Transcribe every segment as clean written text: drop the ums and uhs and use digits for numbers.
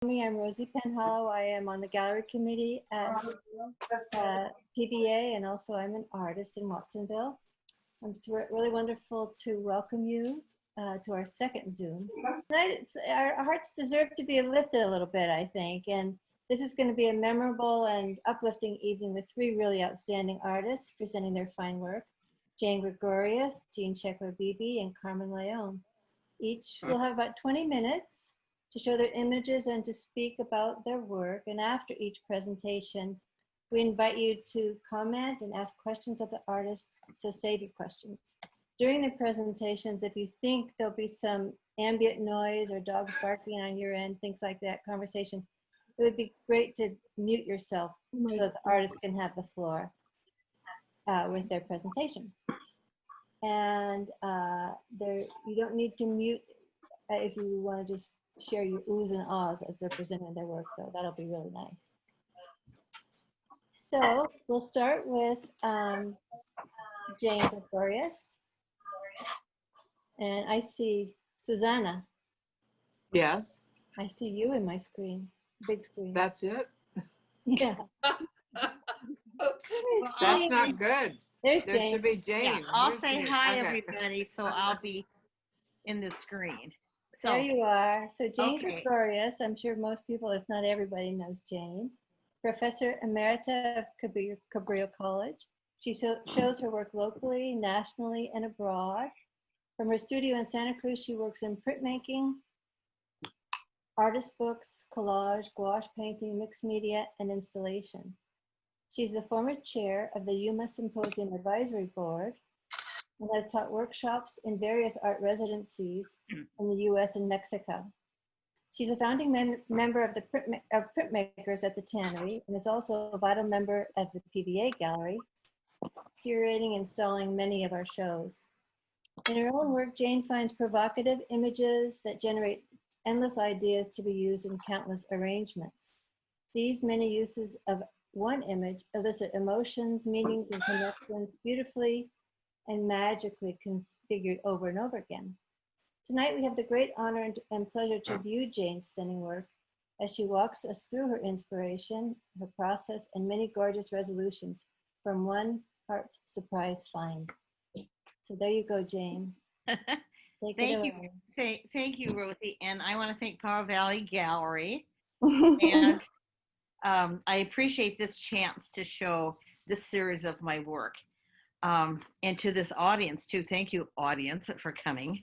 I'm Rosy Penhallow. I am on the gallery committee at PBA, and also I'm an artist in Watsonville. It's really wonderful to welcome you to our second Zoom. Tonight, our hearts deserve to be lifted a little bit, I think, and this is going to be a memorable and uplifting evening with three really outstanding artists presenting their fine work: Jane Gregorius, Sheckler Beebe, and Carmen Leon. Each will have about 20 minutes to show their images and to speak about their work. And after each presentation, we invite you to comment and ask questions of the artist, so save your questions. During the presentations, if you think there'll be some ambient noise or dogs barking on your end, things like that, conversation, it would be great to mute yourself so that the artist can have the floor with their presentation. And you don't need to mute if you want to just share your oohs and ahs as they're presenting their work, though. That'll be really nice. So we'll start with Jane Gregorius. And I see Susanna. Yes. I see you in my screen, big screen. That's it? Yeah. That's not good. There's there Jane. Should be Jane. Yeah, I'll Here's say Jane. hi, Okay. everybody, so I'll be in the screen. So, there you are. So Jane okay. Gregorius, I'm sure most people, if not everybody, knows Jane. Professor Emerita of Cabrillo College. She shows her work locally, nationally, and abroad. From her studio in Santa Cruz, she works in printmaking, artist books, collage, gouache painting, mixed media, and installation. She's the former chair of the UMA Symposium Advisory Board and has taught workshops in various art residencies in the US and Mexico. She's a founding member of the Printmakers at the Tannery and is also a vital member of the PBA Gallery, curating and installing many of our shows. In her own work, Jane finds provocative images that generate endless ideas to be used in countless arrangements. These many uses of one image elicit emotions, meanings, and connections beautifully and magically configured over and over again. Tonight, we have the great honor and pleasure to view Jane's stunning work as she walks us through her inspiration, her process, and many gorgeous resolutions from one heart's surprise find. So there you go, Jane. Thank you, Rosie. And I want to thank Power Valley Gallery. And I appreciate this chance to show this series of my work. And to this audience too. Thank you, audience, for coming.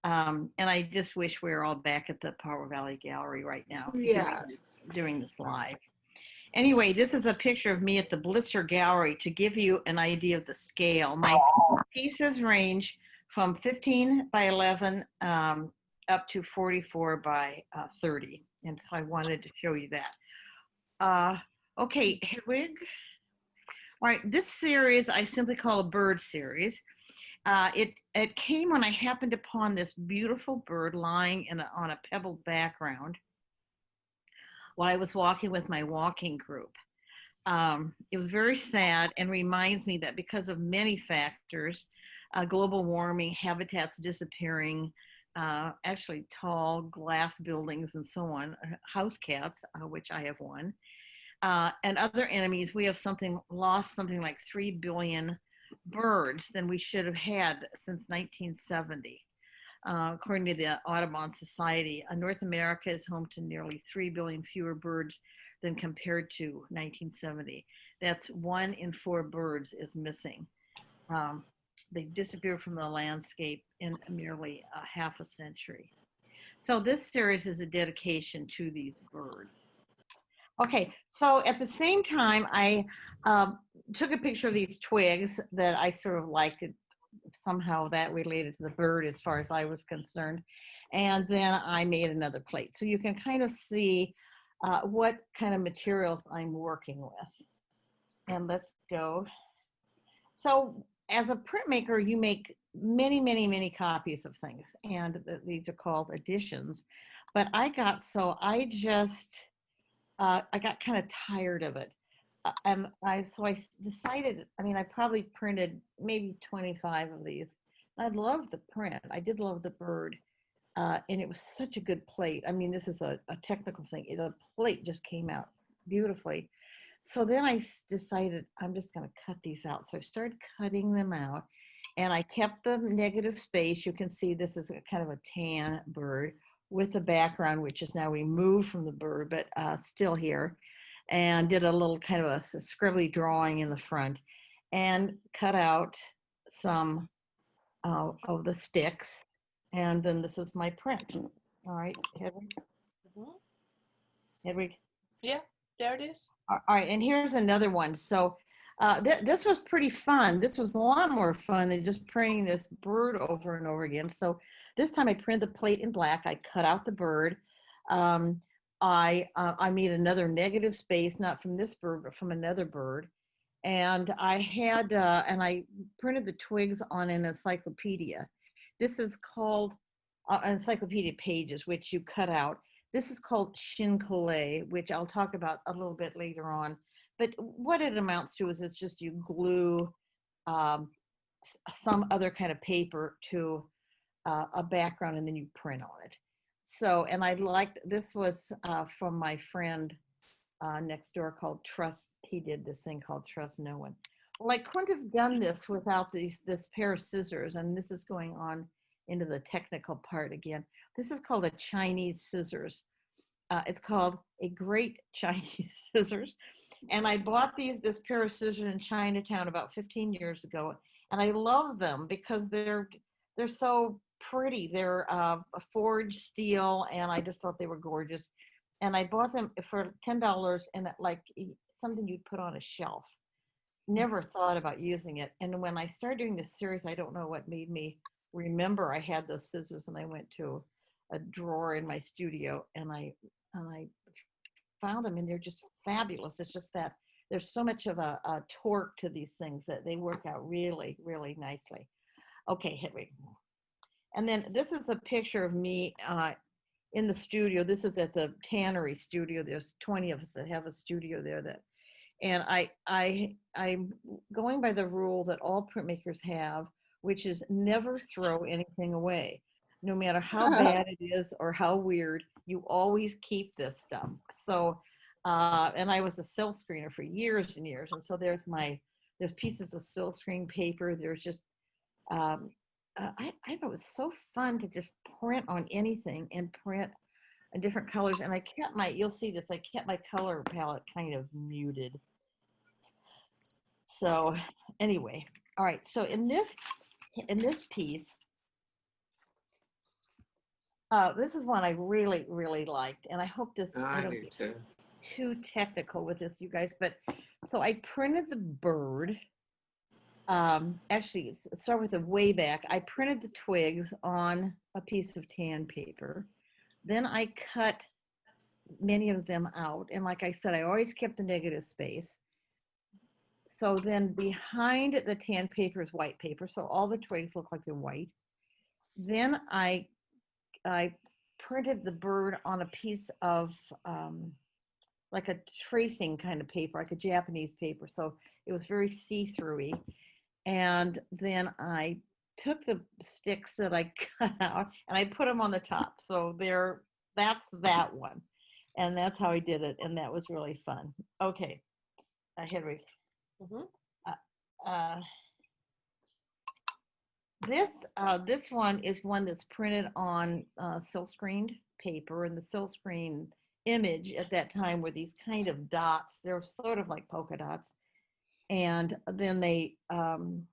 And I just wish we were all back at the Power Valley Gallery right now. Yeah. Doing this live. Anyway, this is a picture of me at the Blitzer Gallery to give you an idea of the scale. My pieces range from 15 by 11 up to 44 by 30. And so I wanted to show you that. Okay, Hedwig. All right, this series I simply call a bird series. It came when I happened upon this beautiful bird lying on a pebbled background while I was walking with my walking group. It was very sad and reminds me that because of many factors, global warming, habitats disappearing, actually tall glass buildings and so on, house cats, which I have one, and other enemies, we have lost something like 3 billion birds than we should have had since 1970. According to the Audubon Society, North America is home to nearly 3 billion fewer birds than compared to 1970. That's 1 in 4 birds is missing. They've disappeared from the landscape in merely half a century. So this series is a dedication to these birds. Okay, so at the same time, I took a picture of these twigs that I sort of liked. It somehow that related to the bird as far as I was concerned. And then I made another plate. So you can kind of see what kind of materials I'm working with. And let's go. So as a printmaker, you make many, many, many copies of things. And these are called editions. But I got kind of tired of it. And I decided, I probably printed maybe 25 of these. I loved the print. I did love the bird. And it was such a good plate. I mean, this is a technical thing. The plate just came out beautifully. So then I decided I'm just going to cut these out. So I started cutting them out, and I kept the negative space. You can see this is a kind of a tan bird with a background, which is now removed from the bird, but still here. And did a little kind of a scribbly drawing in the front, and cut out some of the sticks. And then this is my print. All right, Hedwig. Mhm. Hedwig. Yeah, there it is. All right, and here's another one. So this was pretty fun. This was a lot more fun than just printing this bird over and over again. So this time I printed the plate in black. I cut out the bird. I made another negative space, not from this bird, but from another bird. And I had, and I printed the twigs on an encyclopedia. This is called encyclopedia pages, which you cut out. This is called chincolle, which I'll talk about a little bit later on. But what it amounts to is it's just you glue some other kind of paper to a background and then you print on it. So, and I liked, this was from my friend next door called Trust. He did this thing called Trust No One. Well, I couldn't have done this without this pair of scissors, and this is going on into the technical part again. This is called a Chinese scissors. It's called a great Chinese scissors. And I bought this pair of scissors in Chinatown about 15 years ago. And I love them because they're so pretty. They're a forged steel, and I just thought they were gorgeous. And I bought them for $10 and like something you'd put on a shelf. Never thought about using it. And when I started doing this series, I don't know what made me remember I had those scissors, and I went to a drawer in my studio and I found them, and they're just fabulous. It's just that there's so much of a torque to these things that they work out really, really nicely. Okay, Hedwig. And then this is a picture of me in the studio. This is at the tannery studio. There's 20 of us that have a studio there. And I'm going by the rule that all printmakers have, which is never throw anything away. No matter how bad it is or how weird, you always keep this stuff. So, and I was a silk screener for years and years. And so there's pieces of silk screen paper. There's just, I know it was so fun to just print on anything and print in different colors. And I kept you'll see this, I kept my color palette kind of muted. So anyway, all right. So in this piece, this is one I really, really liked. And I hope I don't get too technical with this, you guys. But so I printed the bird. Actually, start with the way back. I printed the twigs on a piece of tan paper. Then I cut many of them out. And like I said, I always kept the negative space. So then behind the tan paper is white paper. So all the twigs look like they're white. Then I printed the bird on a piece of like a tracing kind of paper, like a Japanese paper. So it was very see-through-y. And then I took the sticks that I cut out and I put them on the top. So that's that one. And that's how I did it. And that was really fun. Okay, Hedwig. Mm-hmm. This one is one that's printed on silk screened paper, and the silk screen image at that time were these kind of dots. They're sort of like polka dots. And then they, and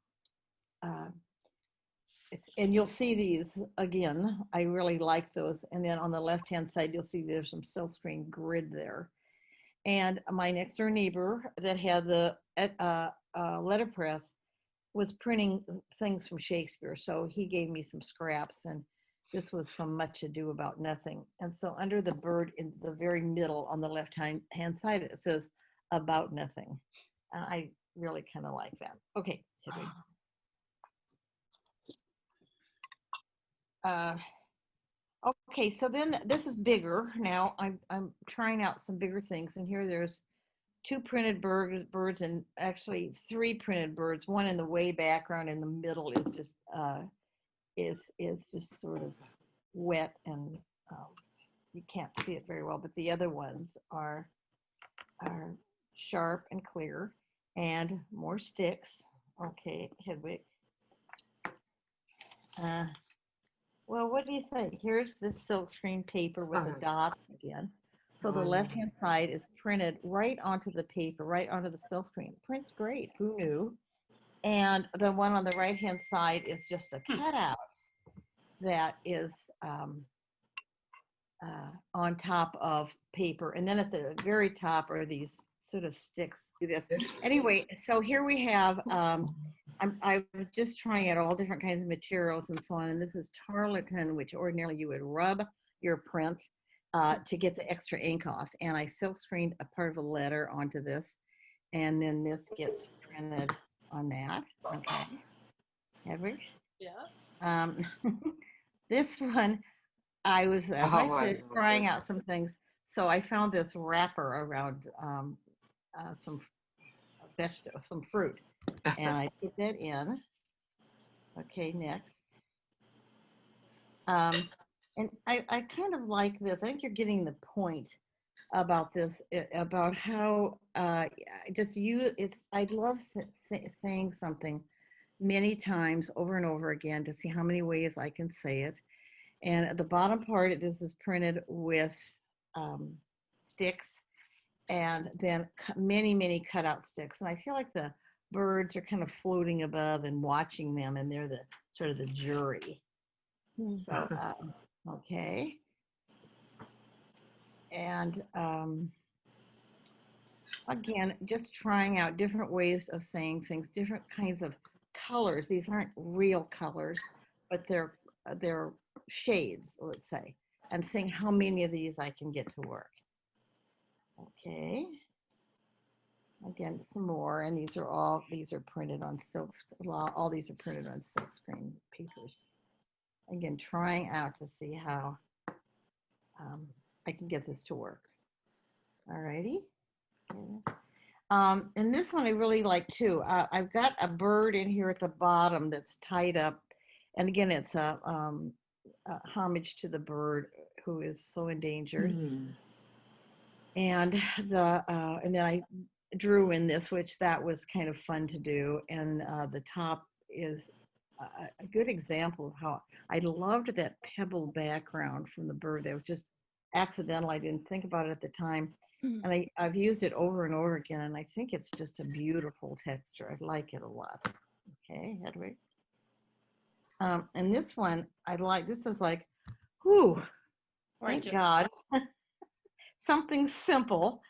you'll see these again. I really like those. And then on the left-hand side, you'll see there's some silk screen grid there. And my next door neighbor that had the letterpress was printing things from Shakespeare. So he gave me some scraps, and this was from Much Ado About Nothing. And so under the bird in the very middle on the left-hand side, it says About Nothing. I really kind of like that. Okay. Okay, so then this is bigger. Now I'm trying out some bigger things, and here there's 2 printed birds and actually 3 printed birds. One in the way background, in the middle is just sort of wet and you can't see it very well, but the other ones are sharp and clear, and more sticks. Okay, Hedwig. Well, what do you think? Here's this silkscreen paper with a dot again. So the left-hand side is printed right onto the paper, right onto the silkscreen. Prints great. Who knew? And the one on the right-hand side is just a cutout that is on top of paper. And then at the very top are these sort of sticks. Do this. Anyway, so here we have, I'm just trying out all different kinds of materials and so on. And this is tarlatan, which ordinarily you would rub your print to get the extra ink off. And I silk screened a part of a letter onto this. And then this gets printed on that. Okay. Hedwig? Yeah. This one, I was, as I said, trying out some things. So I found this wrapper around some vegetable, some fruit. And I put that in. Okay, next. And I kind of like this. I think you're getting the point about this, about how I love saying something many times over and over again to see how many ways I can say it. And at the bottom part, this is printed with sticks and then many, many cutout sticks. And I feel like the birds are kind of floating above and watching them, and they're the sort of the jury. So, okay. And again, just trying out different ways of saying things, different kinds of colors. These aren't real colors, but they're shades, let's say, and seeing how many of these I can get to work. Okay. Again, some more, and these are printed on silk. All these are printed on silk screen papers. Again, trying out to see how I can get this to work. All righty. Okay. And this one I really like too. I've got a bird in here at the bottom that's tied up, and again, it's a homage to the bird who is so endangered. And and then I drew in this, which that was kind of fun to do. And the top is a good example of how I loved that pebble background from the bird. That was just accidental. I didn't think about it at the time. And I've used it over and over again, and I think it's just a beautiful texture. I like it a lot. Okay, Hedwig. And this one, this is like, whew, thank God. Something simple.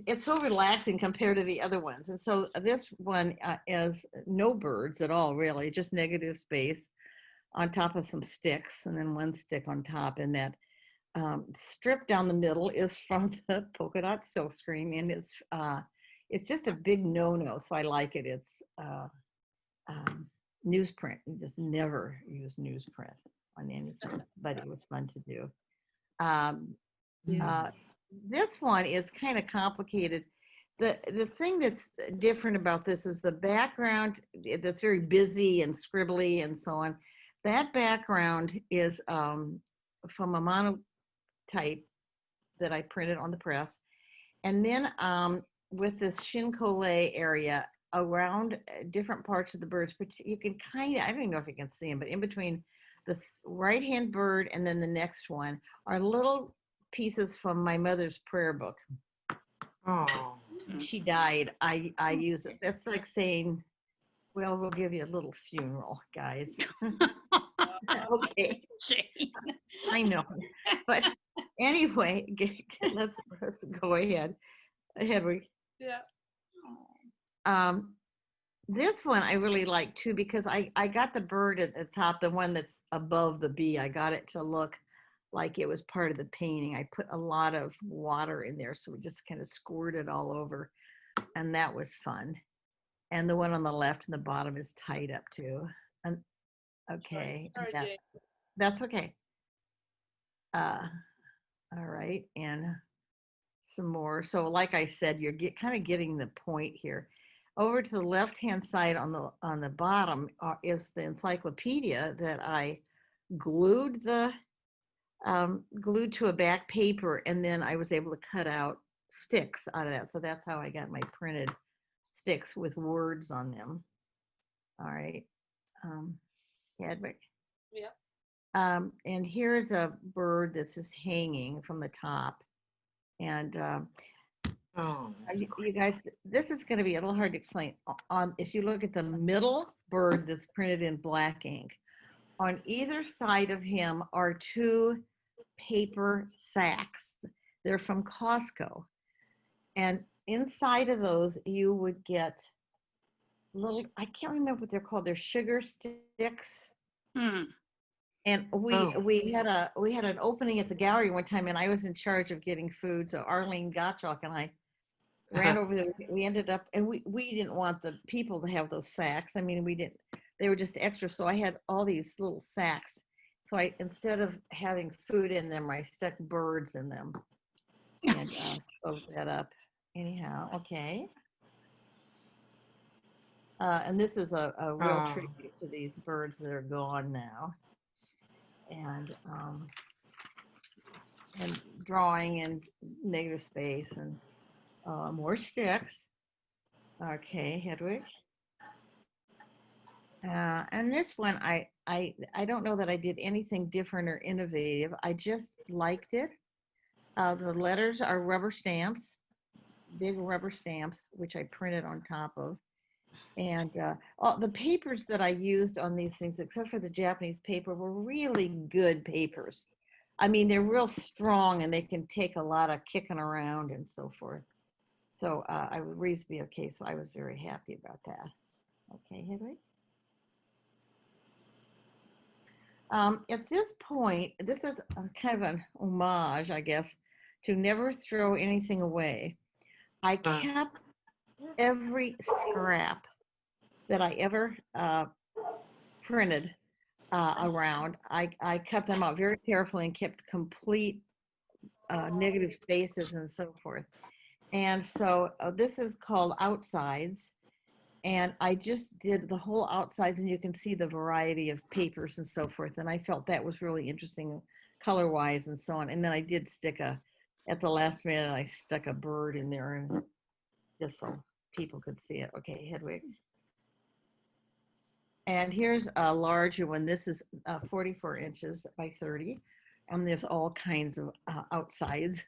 It's so relaxing compared to the other ones. And so this one is no birds at all, really, just negative space on top of some sticks, and then one stick on top. And that strip down the middle is from the polka dot silk screen, and it's just a big no-no. So I like it. It's newsprint. You just never use newsprint on anything, but it was fun to do. This one is kind of complicated. The thing that's different about this is the background that's very busy and scribbly and so on. That background is from a monotype that I printed on the press. And then with this chincolle area around different parts of the birds, but you can kind of, I don't even know if you can see them, but in between the right-hand bird and then the next one are little pieces from my mother's prayer book. Oh. She died. I use it. That's like saying, well, we'll give you a little funeral, guys. Okay. Jane. I know. But anyway, let's go ahead. Hedwig. Yeah. This one I really like too, because I got the bird at the top, the one that's above the bee. I got it to look like it was part of the painting. I put a lot of water in there, so we just kind of squirted all over, and that was fun. And the one on the left and the bottom is tied up too. And okay, Sorry, Jane. that's okay. All right, and some more. So like I said, you're kind of getting the point here. Over to the left-hand side on the bottom is the encyclopedia that I glued glued to a back paper, and then I was able to cut out sticks out of that. So that's how I got my printed sticks with words on them. All right. Hedwig. Yeah. And here's a bird that's just hanging from the top. And Oh, that's you great. guys, this is going to be a little hard to explain. If you look at the middle bird that's printed in black ink, on either side of him are two paper sacks. They're from Costco. And inside of those, you would get little, I can't remember what they're called. They're sugar sticks. And we had an opening at the gallery one time, and I was in charge of getting food. So Arlene Gottschalk and I ran over there. We ended up, and we didn't want the people to have those sacks. I mean, we didn't. They were just extra. So I had all these little sacks. So I, instead of having food in them, I stuck birds in them and sewed that up. Anyhow, okay. And this is a real tribute to these birds that are gone now. And drawing in negative space and more sticks. Okay, Hedwig. And this one, I don't know that I did anything different or innovative. I just liked it. The letters are rubber stamps, big rubber stamps, which I printed on top of. And all the papers that I used on these things, except for the Japanese paper, were really good papers. I mean, they're real strong and they can take a lot of kicking around and so forth. So I would reasonably be okay. So I was very happy about that. Okay, Hedwig. At this point, this is kind of an homage, I guess, to never throw anything away. I kept every scrap that I ever printed around. I cut them out very carefully and kept complete negative spaces and so forth. And so this is called Outsides. And I just did the whole outsides, and you can see the variety of papers and so forth. And I felt that was really interesting color-wise and so on. And then I did stick at the last minute, I stuck a bird in there and just so people could see it. Okay, Hedwig. And here's a larger one. This is 44 inches by 30. And there's all kinds of outsides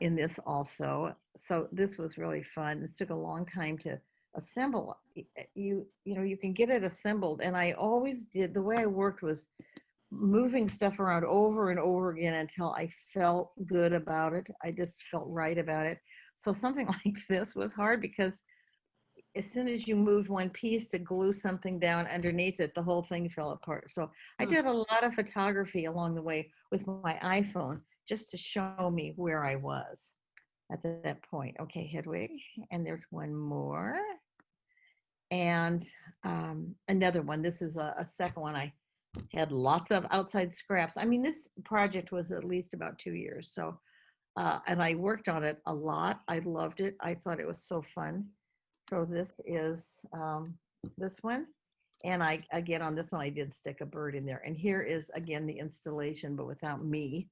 in this also. So this was really fun. This took a long time to assemble. You know, you can get it assembled. And I always did, the way I worked was moving stuff around over and over again until I felt good about it. I just felt right about it. So something like this was hard because as soon as you moved one piece to glue something down underneath it, the whole thing fell apart. So I did a lot of photography along the way with my iPhone just to show me where I was at that point. Okay, Hedwig, and there's one more. And another one, this is a second one. I had lots of outside scraps. I mean, this project was at least about 2 years. So, and I worked on it a lot. I loved it. I thought it was so fun. So this is this one. And again, on this one, I did stick a bird in there. And here is, again, the installation, but without me.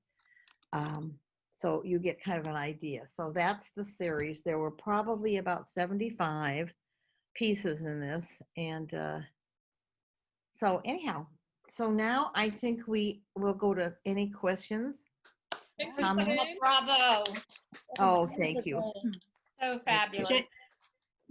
So you get kind of an idea. So that's the series. There were probably about 75 pieces in this. And so anyhow, so now I think we will go to any questions. Bravo. Oh, thank you. So fabulous.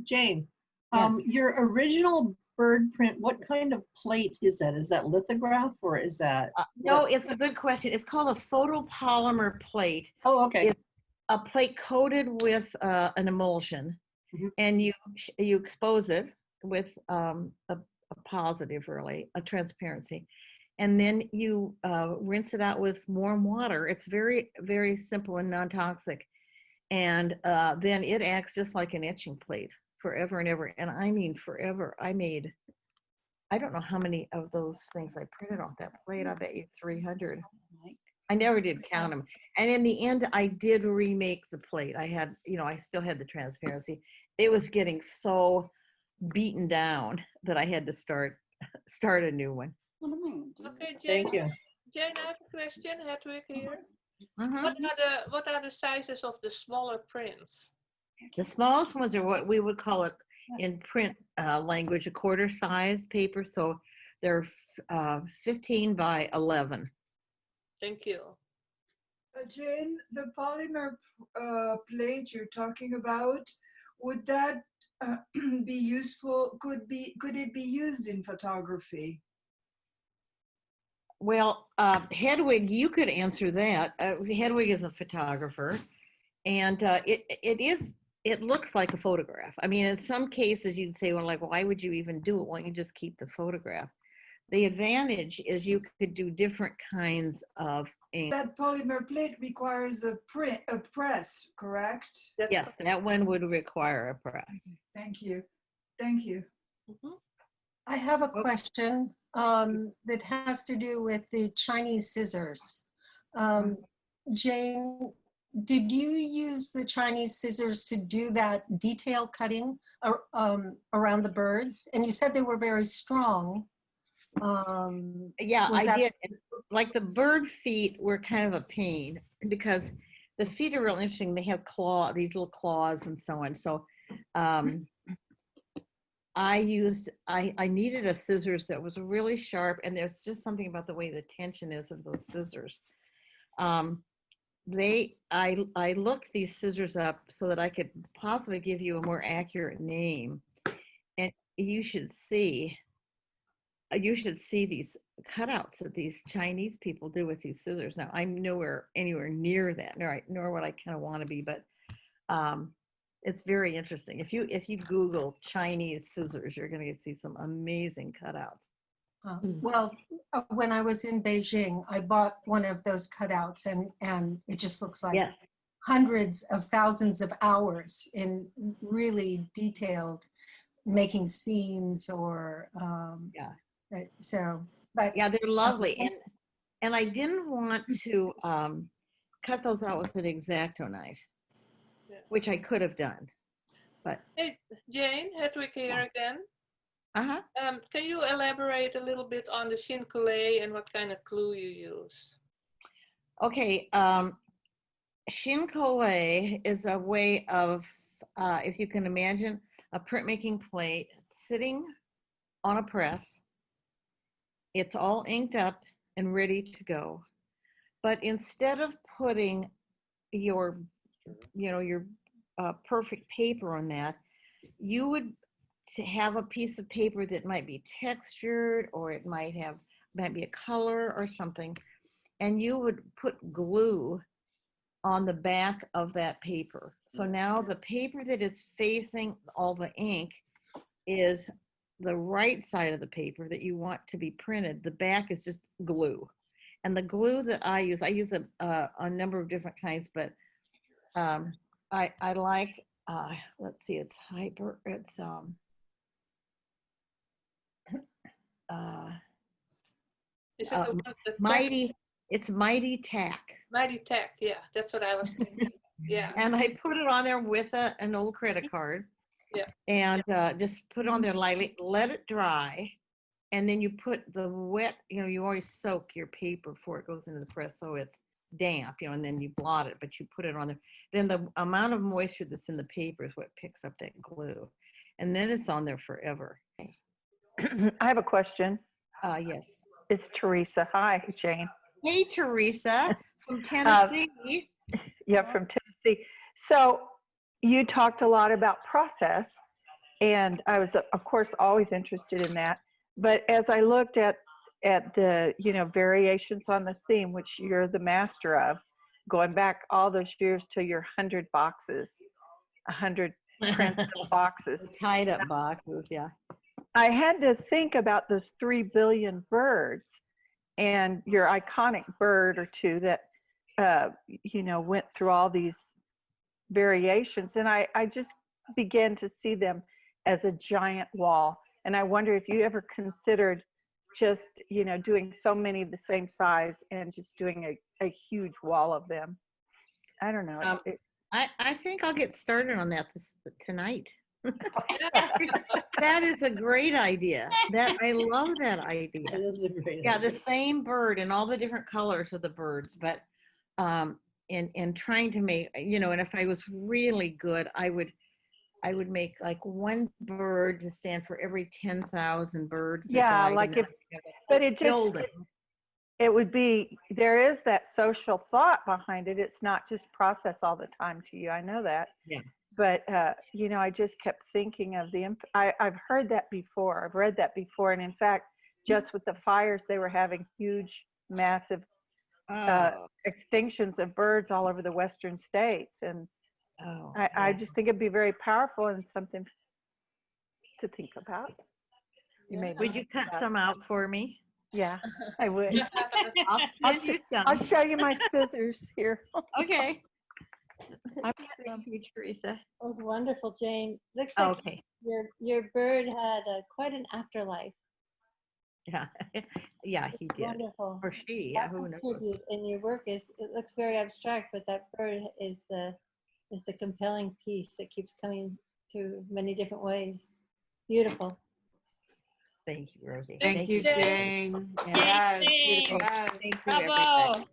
Jane, Yes. Your original bird print, what kind of plate is that? Is that lithograph or is that? No, it's a good question. It's called a photopolymer plate. Oh, okay. It's a plate coated with an emulsion, and you expose it with a positive, really, a transparency. And then you rinse it out with warm water. It's very, very simple and non-toxic. And then it acts just like an etching plate forever and ever. And I mean forever. I made, I don't know how many of those things I printed off that plate. I bet you 300. I never did count them. And in the end, I did remake the plate. I had, you know, I still had the transparency. It was getting so beaten down that I had to start a new one. Okay, Jane. Thank you. Jane, I have a question. Hedwig here. Mhm. What are the sizes of the smaller prints? The smallest ones are what we would call it in print language, a quarter size paper. So they're 15 by 11. Thank you. Jane, the polymer plate you're talking about, would that be useful? Could it be used in photography? Well, Hedwig, you could answer that. Hedwig is a photographer, and it looks like a photograph. I mean, in some cases you'd say, well, like, why would you even do it? Why don't you just keep the photograph? The advantage is you could do different kinds of ink. That polymer plate requires a press, correct? Yes, that one would require a press. Thank you. Thank you. I have a question that has to do with the Chinese scissors. Jane, did you use the Chinese scissors to do that detail cutting around the birds? And you said they were very strong. Yeah, was I that- did. Like the bird feet were kind of a pain because the feet are real interesting. They have these little claws and so on. So I needed a scissors that was really sharp, and there's just something about the way the tension is of those scissors. I looked these scissors up so that I could possibly give you a more accurate name, and you should see these cutouts that these Chinese people do with these scissors. Now I'm nowhere anywhere near that, nor what I kind of want to be, but it's very interesting. If you Google Chinese scissors, you're going to see some amazing cutouts. Well, when I was in Beijing, I bought one of those cutouts, and it just looks like Yes. hundreds of thousands of hours in really detailed making scenes or Yeah. so. But Yeah, they're lovely, and I didn't want to cut those out with an X-Acto knife, Yeah. which I could have done, but Hey, Jane, Hedwig here again. Can you elaborate a little bit on the chincolet and what kind of glue you use? Okay. Chincolet is a way of, if you can imagine a printmaking plate sitting on a press. It's all inked up and ready to go. But instead of putting your perfect paper on that, you would have a piece of paper that might be textured, or it might be a color or something, and you would put glue on the back of that paper. So now the paper that is facing all the ink is the right side of the paper that you want to be printed. The back is just glue. And the glue that I use a number of different kinds, but I like, let's see, it's Hyper, it's Is it the one that Mighty, it's Mighty Tack. Mighty Tack, yeah, that's what I was thinking. Yeah. And I put it on there with an old credit card. Yeah. And just put it on there lightly, let it dry. And then you put the wet, you always soak your paper before it goes into the press, so it's damp, and then you blot it, but you put it on there. Then the amount of moisture that's in the paper is what picks up that glue. And then it's on there forever. I have a question. Yes. It's Teresa. Hi, Jane. Hey, Teresa from Tennessee. Yeah, from Tennessee. So you talked a lot about process, and I was, of course, always interested in that. But as I looked at the, variations on the theme, which you're the master of, going back all those years to your 100 boxes, 100 prints of boxes. Tied up boxes, yeah. I had to think about those 3 billion birds and your iconic bird or two that, went through all these variations. And I just began to see them as a giant wall. And I wonder if you ever considered just, doing so many of the same size and just doing a huge wall of them. I don't know. I think I'll get started on that tonight. That is a great idea. I love that idea. That is a great Yeah, the idea. same bird and all the different colors of the birds, but and trying to make, and if I was really good, I would make like one bird to stand for every 10,000 birds that Yeah, died, like and if, but it just, building. it would be, there is that social thought behind it. It's not just process all the time to you. I know that. Yeah. But, I just kept thinking of I've heard that before. I've read that before. And in fact, just with the fires, they were having huge, massive extinctions of birds all over the western states. And I just think it'd be very powerful and something to think about. Would you cut some out for me? Yeah, I would. I'll I'll show you my scissors here. Okay. Thank you, Teresa. It was wonderful, Jane. Looks like Okay. your bird had quite an afterlife. Yeah. Yeah, he did. Wonderful. Or she. Yeah, That's who a knows? tribute, and your work it looks very abstract, but that bird is the compelling piece that keeps coming through many different ways. Beautiful. Thank you, Rosie. Thank you, everybody. Jane. Yes, Yes, Jane. yes. Thank you, Bravo. everybody.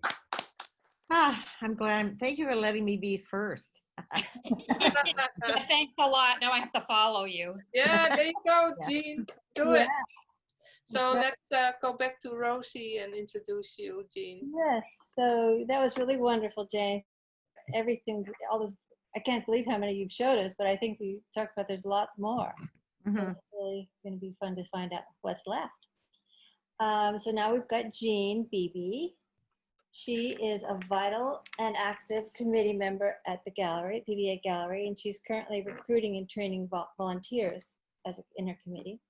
I'm glad. Thank you for letting me be first. Thanks a lot. Now I have to follow you. Yeah, there you go, Yeah. Jean. Do Yeah. it. So That's let's go back to Rosie and introduce you, Jean. Yes, so that was really wonderful, Jane. Everything, all those, I can't believe how many you've showed us, but I think we talked about there's lots more. So it's really going to be fun to find out what's left. So now we've got Jane Beebe. She is a vital and active committee member at the gallery, PBA Gallery, and she's currently recruiting and training volunteers in her committee.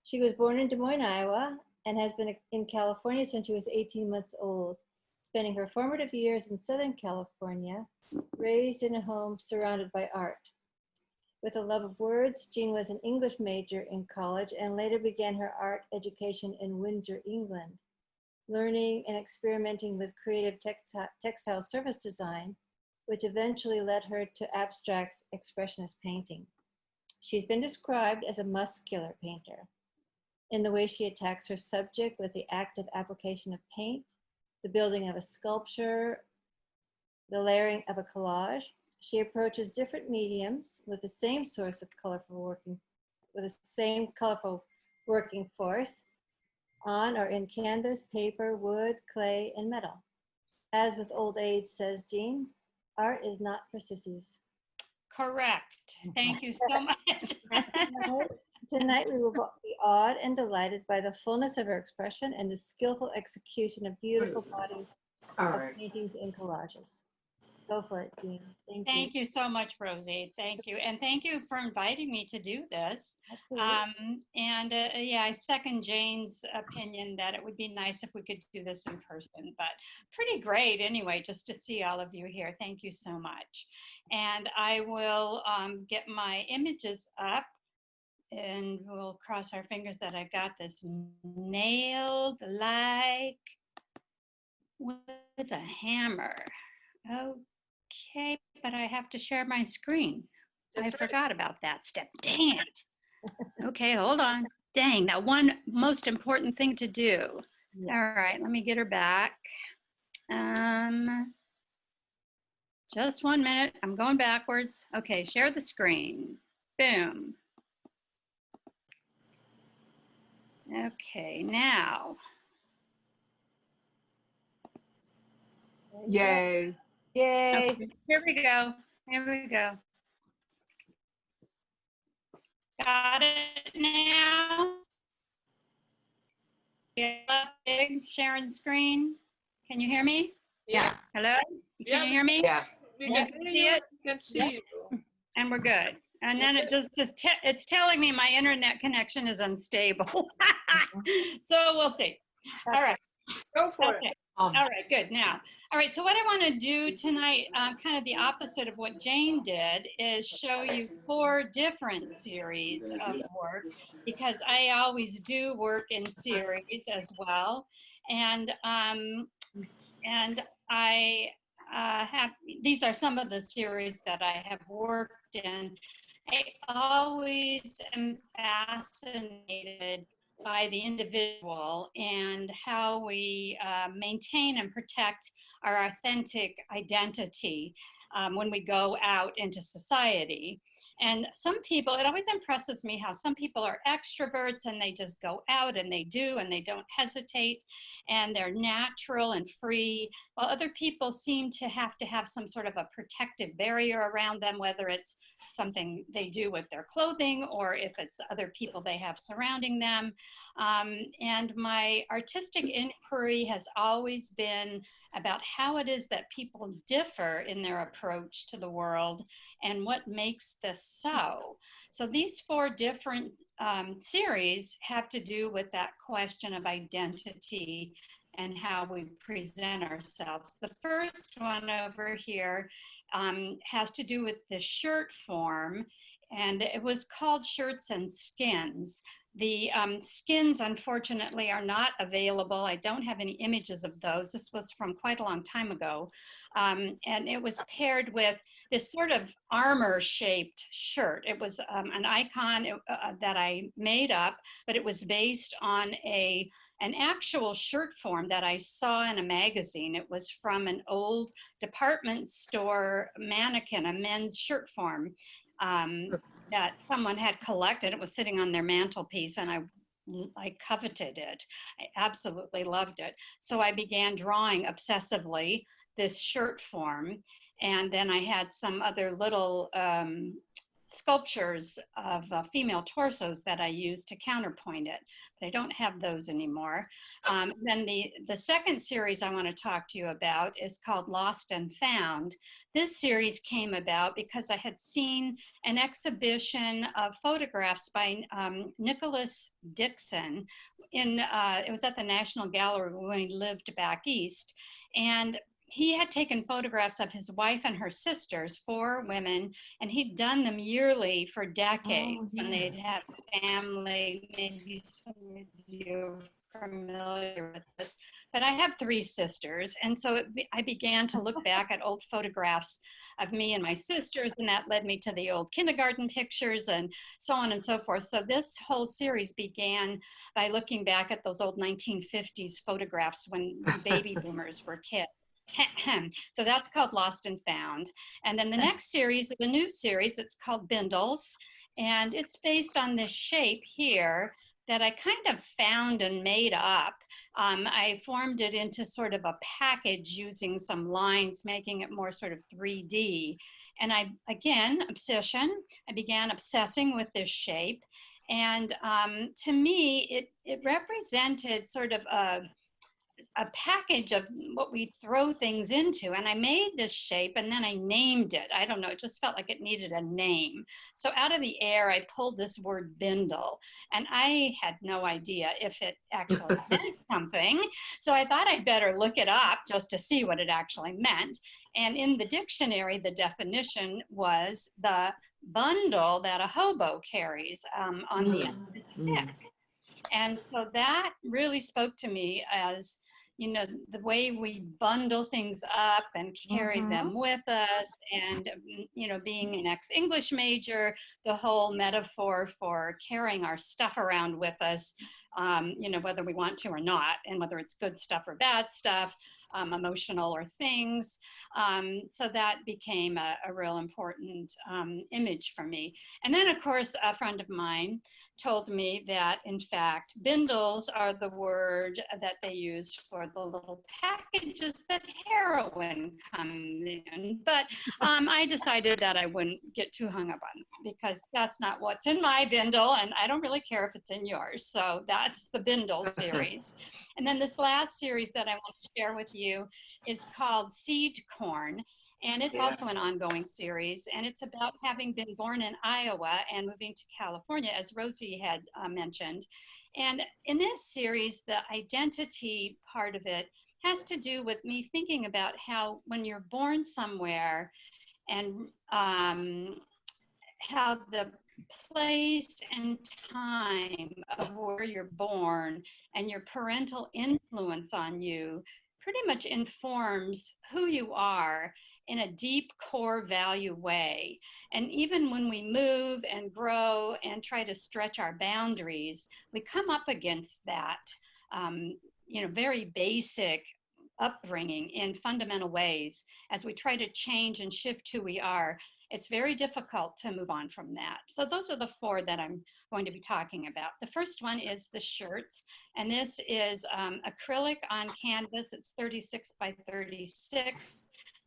She was born in Des Moines, Iowa, and has been in California since she was 18 months old, spending her formative years in Southern California, raised in a home surrounded by art. With a love of words, Jean was an English major in college and later began her art education in Windsor, England, learning and experimenting with creative textile surface design, which eventually led her to abstract expressionist painting. She's been described as a muscular painter in the way she attacks her subject with the active application of paint, the building of a sculpture, the layering of a collage. She approaches different mediums with the same source of colorful working force on or in canvas, paper, wood, clay, and metal. As with old age, says Jean, art is not for sissies. Correct. Thank you so much. Tonight we will be awed and delighted by the fullness of her expression and the skillful execution of beautiful bodies of paintings and collages. Go for it, Jean. Thank you so much, Rosie. Thank you. And thank you for inviting me to do this. Absolutely. Yeah, I second Jane's opinion that it would be nice if we could do this in person, but pretty great anyway, just to see all of you here. Thank you so much. And I will get my images up and we'll cross our fingers that I've got this nailed like with a hammer. Okay, but I have to share my screen. I forgot about that step. Dang it. Okay, hold on. Dang, that one most important thing to do. Yeah. All right, let me get her back. Just 1 minute. I'm going backwards. Okay, share the screen. Boom. Okay, now. Yay. Yay. Okay, here we go. Here we go. Got it now? Yeah, big sharing screen. Can you hear me? Yeah. Hello? Can you hear me? Yeah. We can see it. We can see you. And we're good. And then it it's telling me my internet connection is unstable. So we'll see. All right. Go for it. All right, good. Now, all right, so what I want to do tonight, kind of the opposite of what Jane did, is show you 4 different series of work, because I always do work in series as well. And I have, these are some of the series that I have worked in. I always am fascinated by the individual and how we maintain and protect our authentic identity when we go out into society. And some people, it always impresses me how some people are extroverts and they just go out and they do and they don't hesitate and they're natural and free, while other people seem to have some sort of a protective barrier around them, whether it's something they do with their clothing or if it's other people they have surrounding them. And my artistic inquiry has always been about how it is that people differ in their approach to the world and what makes this so. So these 4 different series have to do with that question of identity and how we present ourselves. The first one over here has to do with the shirt form, and it was called Shirts and Skins. The skins, unfortunately, are not available. I don't have any images of those. This was from quite a long time ago. And it was paired with this sort of armor-shaped shirt. It was an icon that I made up, but it was based on an actual shirt form that I saw in a magazine. It was from an old department store mannequin, a men's shirt form. That someone had collected. It was sitting on their mantelpiece and I coveted it. I absolutely loved it. So I began drawing obsessively this shirt form. And then I had some other little sculptures of female torsos that I used to counterpoint it, but I don't have those anymore. Then the second series I want to talk to you about is called Lost and Found. This series came about because I had seen an exhibition of photographs by Nicholas Dixon. It was at the National Gallery when he lived back east. And he had taken photographs of his wife and her sisters, 4 women, and he'd done them yearly for decades. Oh, yeah. When they'd have family. Maybe some of you are familiar with this. But I have 3 sisters, and so I began to look back at old photographs of me and my sisters, and that led me to the old kindergarten pictures and so on and so forth. So this whole series began by looking back at those old 1950s photographs when baby boomers were kids. So that's called Lost and Found. And then the next series is a new series. It's called Bindles. And it's based on this shape here that I kind of found and made up. I formed it into sort of a package using some lines, making it more sort of 3D. And again, obsession. I began obsessing with this shape. And to me, it represented sort of a package of what we throw things into. And I made this shape and then I named it. I don't know, it just felt like it needed a name. So out of the air, I pulled this word bindle, and I had no idea if it actually meant something. So I thought I'd better look it up just to see what it actually meant. And in the dictionary, the definition was the bundle that a hobo carries on the end of his stick. And so that really spoke to me as, you know, the way we bundle things up and carry them with us. And, you know, being an ex-English major, the whole metaphor for carrying our stuff around with us, you know, whether we want to or not, and whether it's good stuff or bad stuff, emotional or things. So that became a real important image for me. And then, of course, a friend of mine told me that, in fact, bindles are the word that they use for the little packages that heroin comes in. But I decided that I wouldn't get too hung up on it because that's not what's in my bindle, and I don't really care if it's in yours. So that's the Bindle series. And then this last series that I want to share with you is called Seed Corn. And it's also an ongoing series. And it's about having been born in Iowa and moving to California, as Rosy had mentioned. And in this series, the identity part of it has to do with me thinking about how when you're born somewhere and how the place and time of where you're born and your parental influence on you pretty much informs who you are in a deep core value way. And even when we move and grow and try to stretch our boundaries, we come up against that, very basic upbringing in fundamental ways. As we try to change and shift who we are, it's very difficult to move on from that. So those are the 4 that I'm going to be talking about. The first one is the shirts, and this is acrylic on canvas. It's 36 by 36.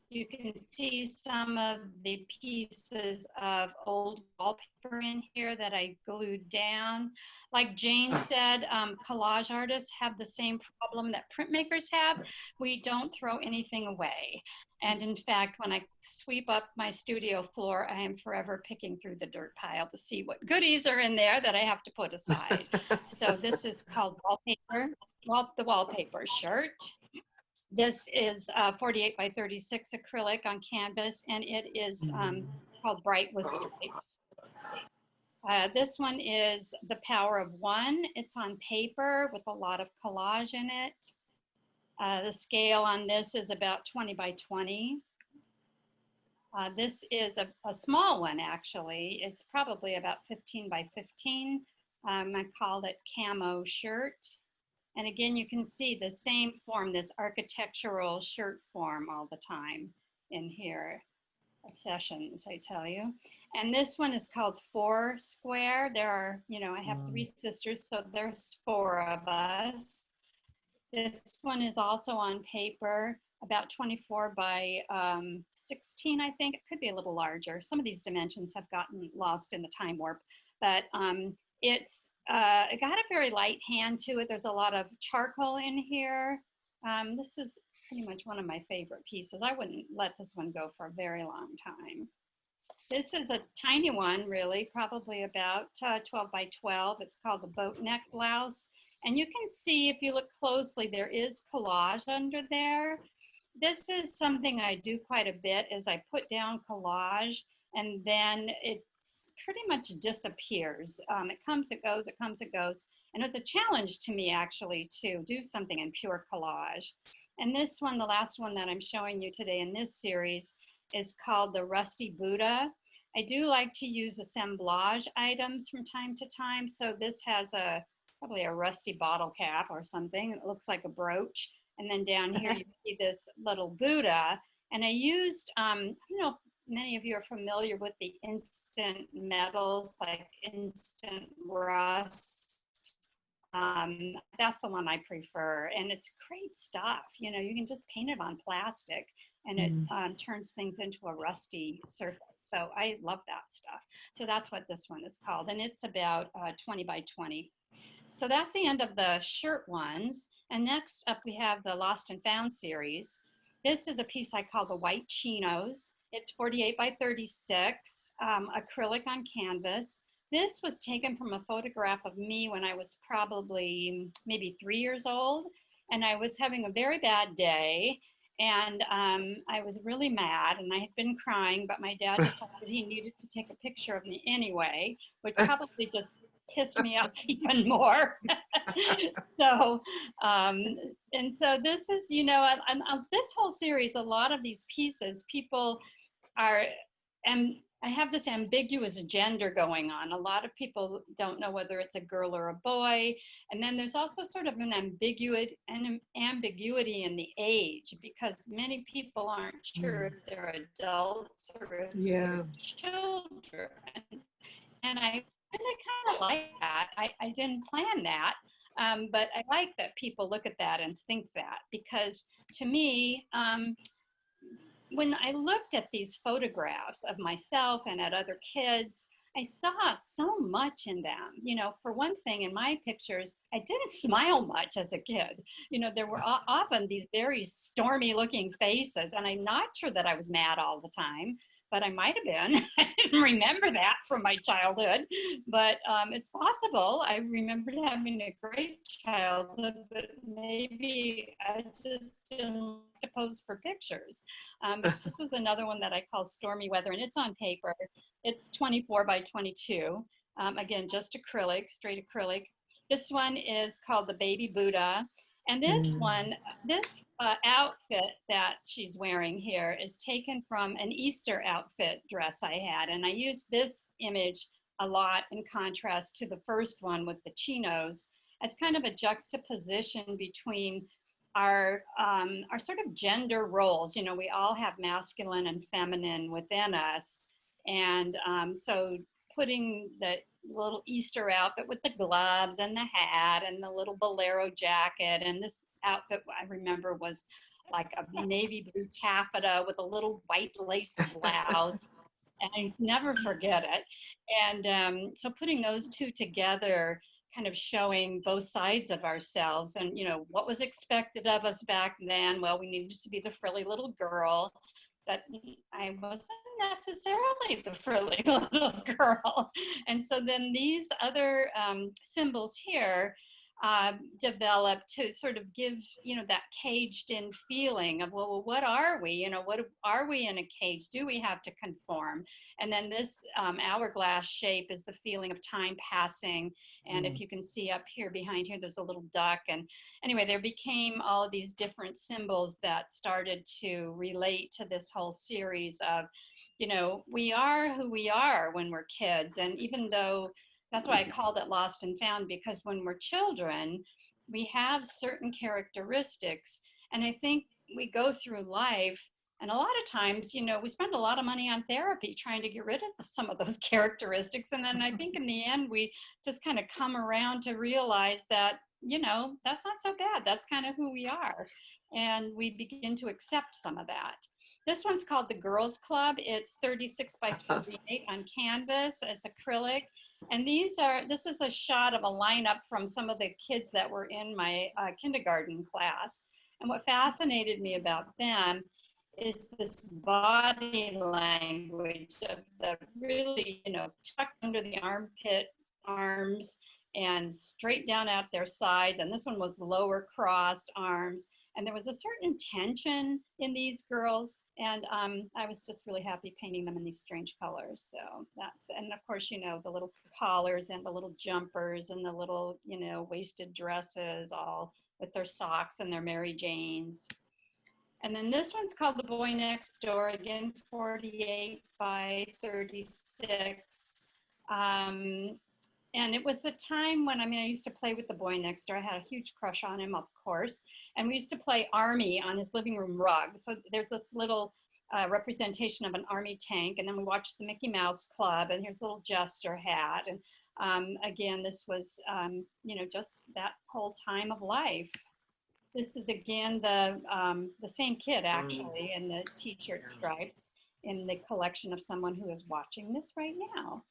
You can see some of the pieces of old wallpaper in here that I glued down. Like Jane said, collage artists have the same problem that printmakers have. We don't throw anything away. And in fact, when I sweep up my studio floor, I am forever picking through the dirt pile to see what goodies are in there that I have to put aside. So this is called wallpaper, the wallpaper shirt. This is 48 by 36 acrylic on canvas, and it is called Brightwood Stripes. This one is The Power of One. It's on paper with a lot of collage in it. The scale on this is about 20 by 20. This is a small one, actually. It's probably about 15 by 15. I called it Camo Shirt. And again, you can see the same form, this architectural shirt form all the time in here. Obsessions, I tell you. And this one is called 4 Square. There are, I have 3 sisters, so there's 4 of us. This one is also on paper, about 24 by 16, I think. It could be a little larger. Some of these dimensions have gotten lost in the time warp, but it got a very light hand to it. There's a lot of charcoal in here. This is pretty much one of my favorite pieces. I wouldn't let this one go for a very long time. This is a tiny one, really, probably about 12 by 12. It's called the boat neck blouse. And you can see, if you look closely, there is collage under there. This is something I do quite a bit, is I put down collage and then it pretty much disappears. It comes, it goes, it comes, it goes. And it was a challenge to me, actually, to do something in pure collage. And this one, the last one that I'm showing you today in this series, is called the Rusty Buddha. I do like to use assemblage items from time to time. So this has probably a rusty bottle cap or something. It looks like a brooch. And then down here you see this little Buddha. And I used, I don't know if many of you are familiar with the instant metals, like instant rust. That's the one I prefer. And it's great stuff. You can just paint it on plastic and it turns things into a rusty surface. So I love that stuff. So that's what this one is called. And it's about 20 by 20. So that's the end of the shirt ones. And next up we have the Lost and Found series. This is a piece I call the White Chinos. It's 48 by 36, acrylic on canvas. This was taken from a photograph of me when I was probably maybe 3 years old. And I was having a very bad day. And I was really mad and I had been crying, but my dad decided he needed to take a picture of me anyway, which probably just pissed me off even more. So, and so this is, this whole series, a lot of these pieces, people are, and I have this ambiguous gender going on. A lot of people don't know whether it's a girl or a boy. And then there's also sort of an ambiguity in the age, because many people aren't sure if they're adults or if they're children. And I kind of like that. I didn't plan that, but I like that people look at that and think that, because to me, when I looked at these photographs of myself and at other kids, I saw so much in them. For one thing, in my pictures, I didn't smile much as a kid. There were often these very stormy looking faces, and I'm not sure that I was mad all the time, but I might have been. I didn't remember that from my childhood, but it's possible. I remembered having a great childhood, but maybe I just didn't like to pose for pictures. This was another one that I call Stormy Weather, and it's on paper. It's 24 by 22. Again, just acrylic, straight acrylic. This one is called the Baby Buddha. And this one, this outfit that she's wearing here is taken from an Easter outfit dress I had. And I used this image a lot in contrast to the first one with the chinos as kind of a juxtaposition between our sort of gender roles. You know, we all have masculine and feminine within us. And so putting the little Easter outfit with the gloves and the hat and the little bolero jacket. And this outfit, I remember, was like a navy blue taffeta with a little white lace blouse. And I never forget it. And so putting those two together, kind of showing both sides of ourselves and, you know, what was expected of us back then. Well, we needed to be the frilly little girl. That I wasn't necessarily the frilly little girl. And so then these other symbols here developed to sort of give, you know, that caged in feeling of, well, what are we? You know, what are we in a cage? Do we have to conform? And then this hourglass shape is the feeling of time passing. And if you can see up here behind here, there's a little duck. And anyway, there became all of these different symbols that started to relate to this whole series of, you know, we are who we are when we're kids. And even though, that's why I called it Lost and Found, because when we're children, we have certain characteristics. And I think we go through life, and a lot of times, you know, we spend a lot of money on therapy trying to get rid of some of those characteristics. And then I think in the end, we just kind of come around to realize that, you know, that's not so bad. That's kind of who we are. And we begin to accept some of that. This one's called the Girls Club. It's 36 by 38 on canvas. It's acrylic. And this is a shot of a lineup from some of the kids that were in my kindergarten class. And what fascinated me about them is this body language of the really, you know, tucked under the armpit arms and straight down at their sides. And this one was lower crossed arms. And there was a certain tension in these girls. And I was just really happy painting them in these strange colors. So and of course, you know, the little collars and the little jumpers and the little, you know, waisted dresses, all with their socks and their Mary Janes. And then this one's called The Boy Next Door, again, 48 by 36. And it was the time when, I used to play with the boy next door. I had a huge crush on him, of course. And we used to play Army on his living room rug. So there's this little representation of an Army tank. And then we watched the Mickey Mouse Club, and here's a little jester hat. And again, this was, you know, just that whole time of life. This is, again, the same kid, actually, in the t-shirt stripes in the collection of someone who is watching this right now.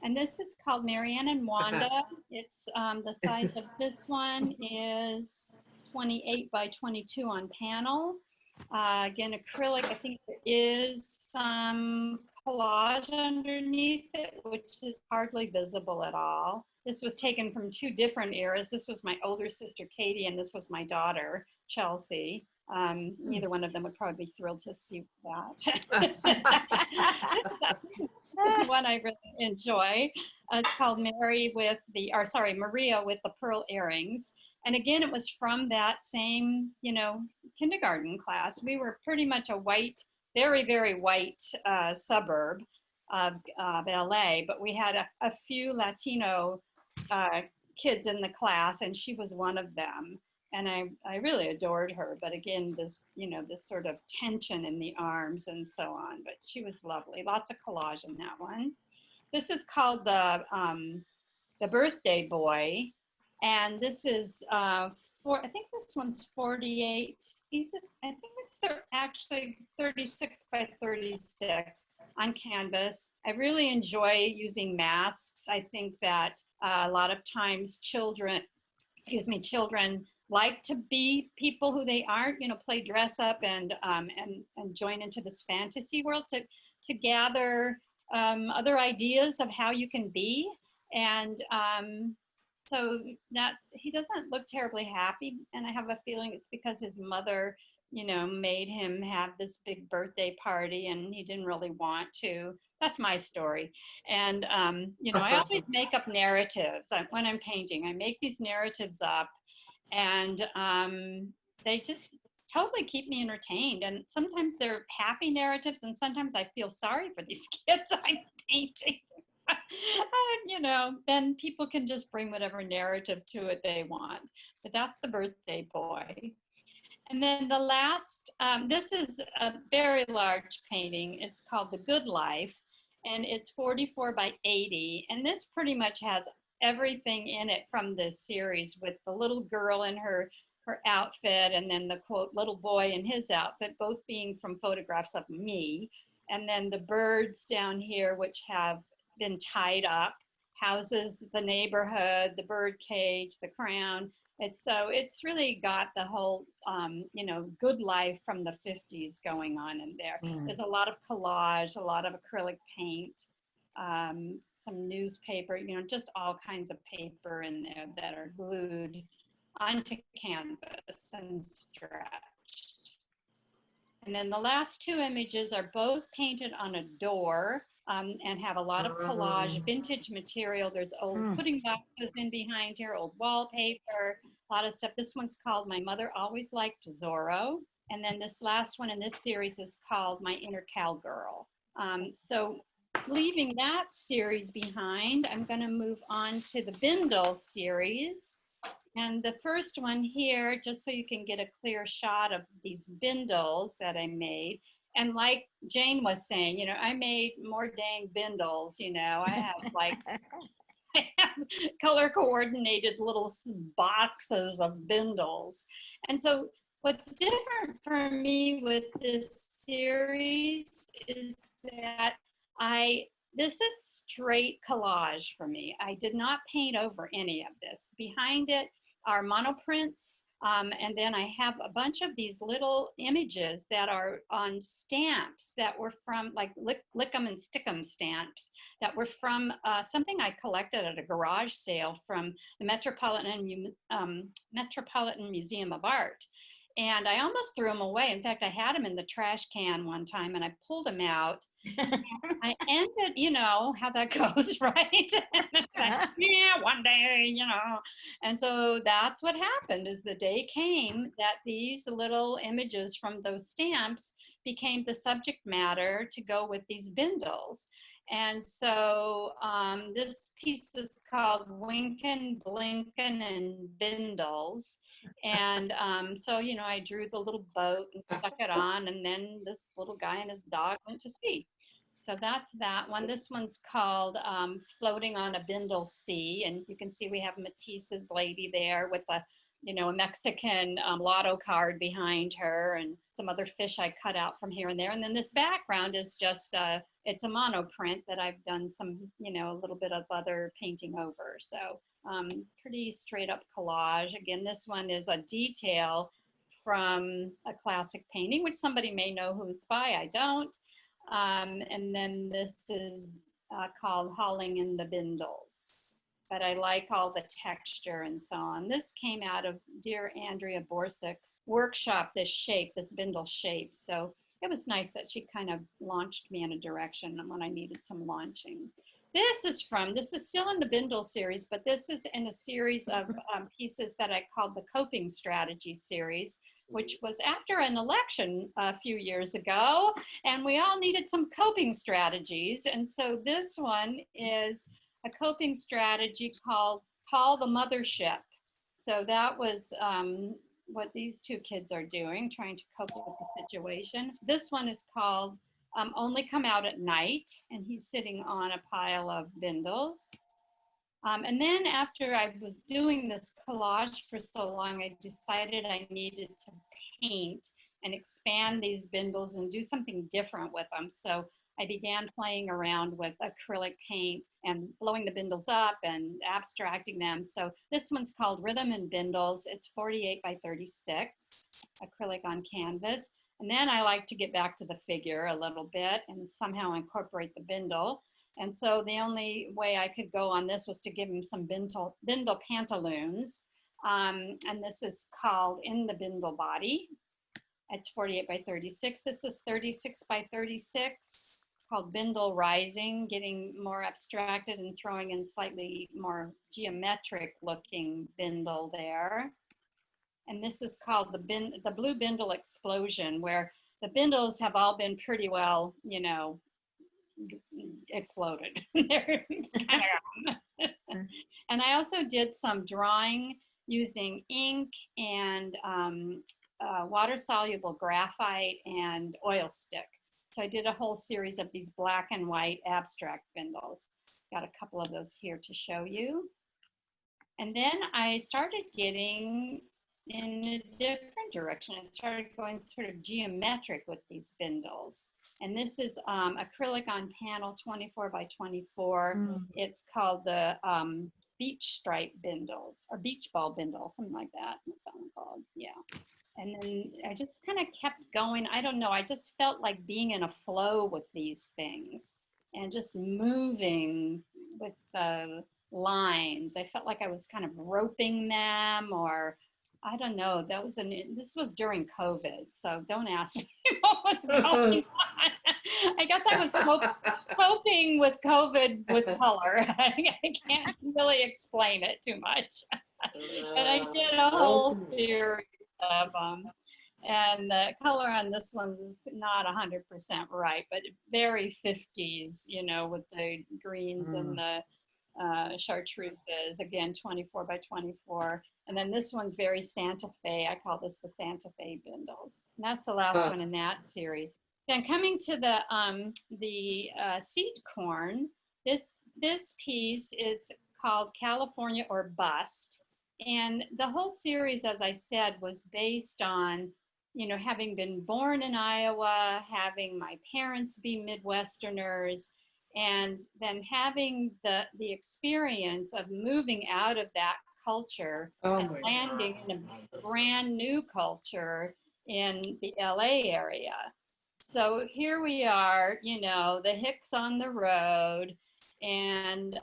And this is called Marianne and Wanda. It's the size of this one is 28 by 22 on panel. Again, acrylic. I think there is some collage underneath it, which is hardly visible at all. This was taken from two different eras. This was my older sister, Katie, and this was my daughter, Chelsea. Neither one of them would probably be thrilled to see that. This is one I really enjoy. It's called Maria with the Pearl Earrings. And again, it was from that same, you know, kindergarten class. We were pretty much a white, very, very white suburb of LA, but we had a few Latino kids in the class, and she was one of them. And I really adored her. But again, this, you know, this sort of tension in the arms and so on. But she was lovely. Lots of collage in that one. This is called the Birthday Boy. And this is, I think this one's 48. I think it's actually 36 by 36 on canvas. I really enjoy using masks. I think that a lot of times children like to be people who they aren't, you know, play dress up and join into this fantasy world to gather other ideas of how you can be. And so he doesn't look terribly happy. And I have a feeling it's because his mother, you know, made him have this big birthday party and he didn't really want to. That's my story. And, you know, I always make up narratives when I'm painting. I make these narratives up. And they just totally keep me entertained. And sometimes they're happy narratives, and sometimes I feel sorry for these kids I'm painting. And, you know, then people can just bring whatever narrative to it they want. But that's the birthday boy. And then the last, this is a very large painting. It's called The Good Life, and it's 44 by 80. And this pretty much has everything in it from this series, with the little girl in her outfit, and then the quote little boy in his outfit, both being from photographs of me. And then the birds down here, which have been tied up, houses, the neighborhood, the bird cage, the crown. So it's really got the whole, you know, good life from the 50s going on in there. There's a lot of collage, a lot of acrylic paint, some newspaper, you know, just all kinds of paper in there that are glued onto canvas and stretched. And then the last two images are both painted on a door, and have a lot of collage, vintage material. There's old pudding boxes in behind here, old wallpaper, a lot of stuff. This one's called My Mother Always Liked Zorro. And then this last one in this series is called My Inner Cowgirl. So leaving that series behind, I'm gonna move on to the Bindles series. And the first one here, just so you can get a clear shot of these Bindles that I made. And like Jane was saying, you know, I made more dang Bindles, you know, I have like, I have color coordinated little boxes of Bindles. And so what's different for me with this series is that this is straight collage for me. I did not paint over any of this. Behind it are monoprints. And then I have a bunch of these little images that are on stamps that were from, like lick 'em and stick 'em stamps that were from something I collected at a garage sale from the Metropolitan Museum of Art. And I almost threw them away. In fact, I had them in the trash can one time and I pulled them out. I ended, you know, how that goes, right? Like, yeah, one day, you know. And so that's what happened, is the day came that these little images from those stamps became the subject matter to go with these Bindles. And so this piece is called Winkin', Blinkin', and Bindles. And so, you know, I drew the little boat and stuck it on, and then this little guy and his dog went to sea. So that's that one. This one's called Floating on a Bindle Sea. And you can see we have Matisse's lady there with a, you know, a Mexican lotto card behind her, and some other fish I cut out from here and there. And then this background is just, it's a monoprint that I've done some, you know, a little bit of other painting over. So pretty straight up collage. Again, this one is a detail from a classic painting, which somebody may know who it's by, I don't. And then this is called Hauling in the Bindles. But I like all the texture and so on. This came out of dear Andrea Borsick's workshop, this shape, this Bindle shape. So it was nice that she kind of launched me in a direction when I needed some launching. This is still in the Bindle series, but this is in a series of pieces that I called the Coping Strategy series, which was after an election a few years ago, and we all needed some coping strategies. And so this one is a coping strategy called Call the Mothership. So that was what these two kids are doing, trying to cope with the situation. This one is called Only Come Out at Night, and he's sitting on a pile of Bindles. And then after I was doing this collage for so long, I decided I needed to paint and expand these Bindles and do something different with them. So I began playing around with acrylic paint and blowing the Bindles up and abstracting them. So this one's called Rhythm and Bindles. It's 48 by 36, acrylic on canvas. And then I like to get back to the figure a little bit and somehow incorporate the Bindle. And so the only way I could go on this was to give him some Bindle pantaloons. And this is called In the Bindle Body. It's 48 by 36. This is 36 by 36. It's called Bindle Rising, getting more abstracted and throwing in slightly more geometric looking Bindle there. And this is called the Blue Bindle Explosion, where the bindles have all been pretty well, you know, exploded. They're kind of and I also did some drawing using ink and water-soluble graphite and oil stick. So I did a whole series of these black and white abstract bindles. Got a couple of those here to show you. And then I started getting in a different direction. I started going sort of geometric with these bindles. And this is acrylic on panel 24 by 24. It's called the beach stripe bindles, or beach ball bindle, something like that. That's what it's called, yeah. And then I just kind of kept going. I don't know, I just felt like being in a flow with these things and just moving with the lines. I felt like I was kind of roping them, or I don't know. This was during COVID, so don't ask me what was going on. I guess I was coping with COVID with color. I can't really explain it too much. But I did a whole series of them. And the color on this one's not 100% right, but very 50s, you know, with the greens and the chartreuses, again, 24 by 24. And then this one's very Santa Fe. I call this the Santa Fe bindles. And that's the last one in that series. Then coming to the seed corn, this piece is called California or Bust. And the whole series, as I said, was based on, you know, having been born in Iowa, having my parents be Midwesterners, and then having the experience of moving out of that culture and landing in a brand new culture in the LA area. So here we are, you know, the hicks on the road, and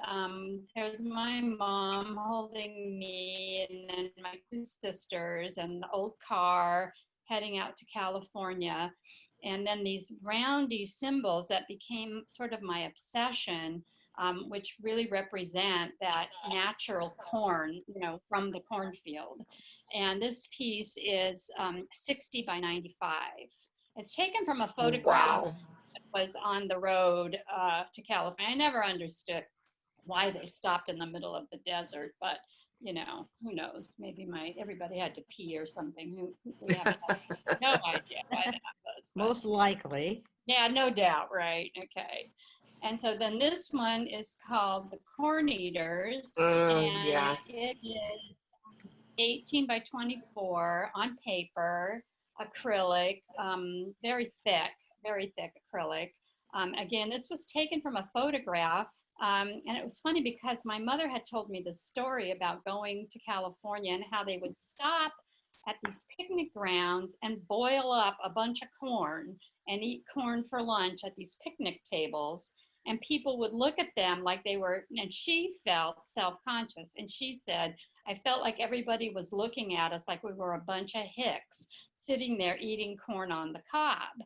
there's my mom holding me, and then my two sisters, and the old car heading out to California. And then these roundy symbols that became sort of my obsession, which really represent that natural corn, you know, from the cornfield. And this piece is 60 by 95. It's taken from a photograph that was on the road to California. I never understood why they stopped in the middle of the desert, but you know, who knows? Maybe everybody had to pee or something. We have no idea why that was. Most likely. Yeah, no doubt, right? Okay. And so then this one is called the Corn Eaters, and it is 18 by 24 on paper, acrylic, very thick acrylic. Again, this was taken from a photograph. And it was funny because my mother had told me this story about going to California and how they would stop at these picnic grounds and boil up a bunch of corn and eat corn for lunch at these picnic tables. And people would look at them like they were, and she felt self-conscious. And she said, I felt like everybody was looking at us like we were a bunch of hicks sitting there eating corn on the cob.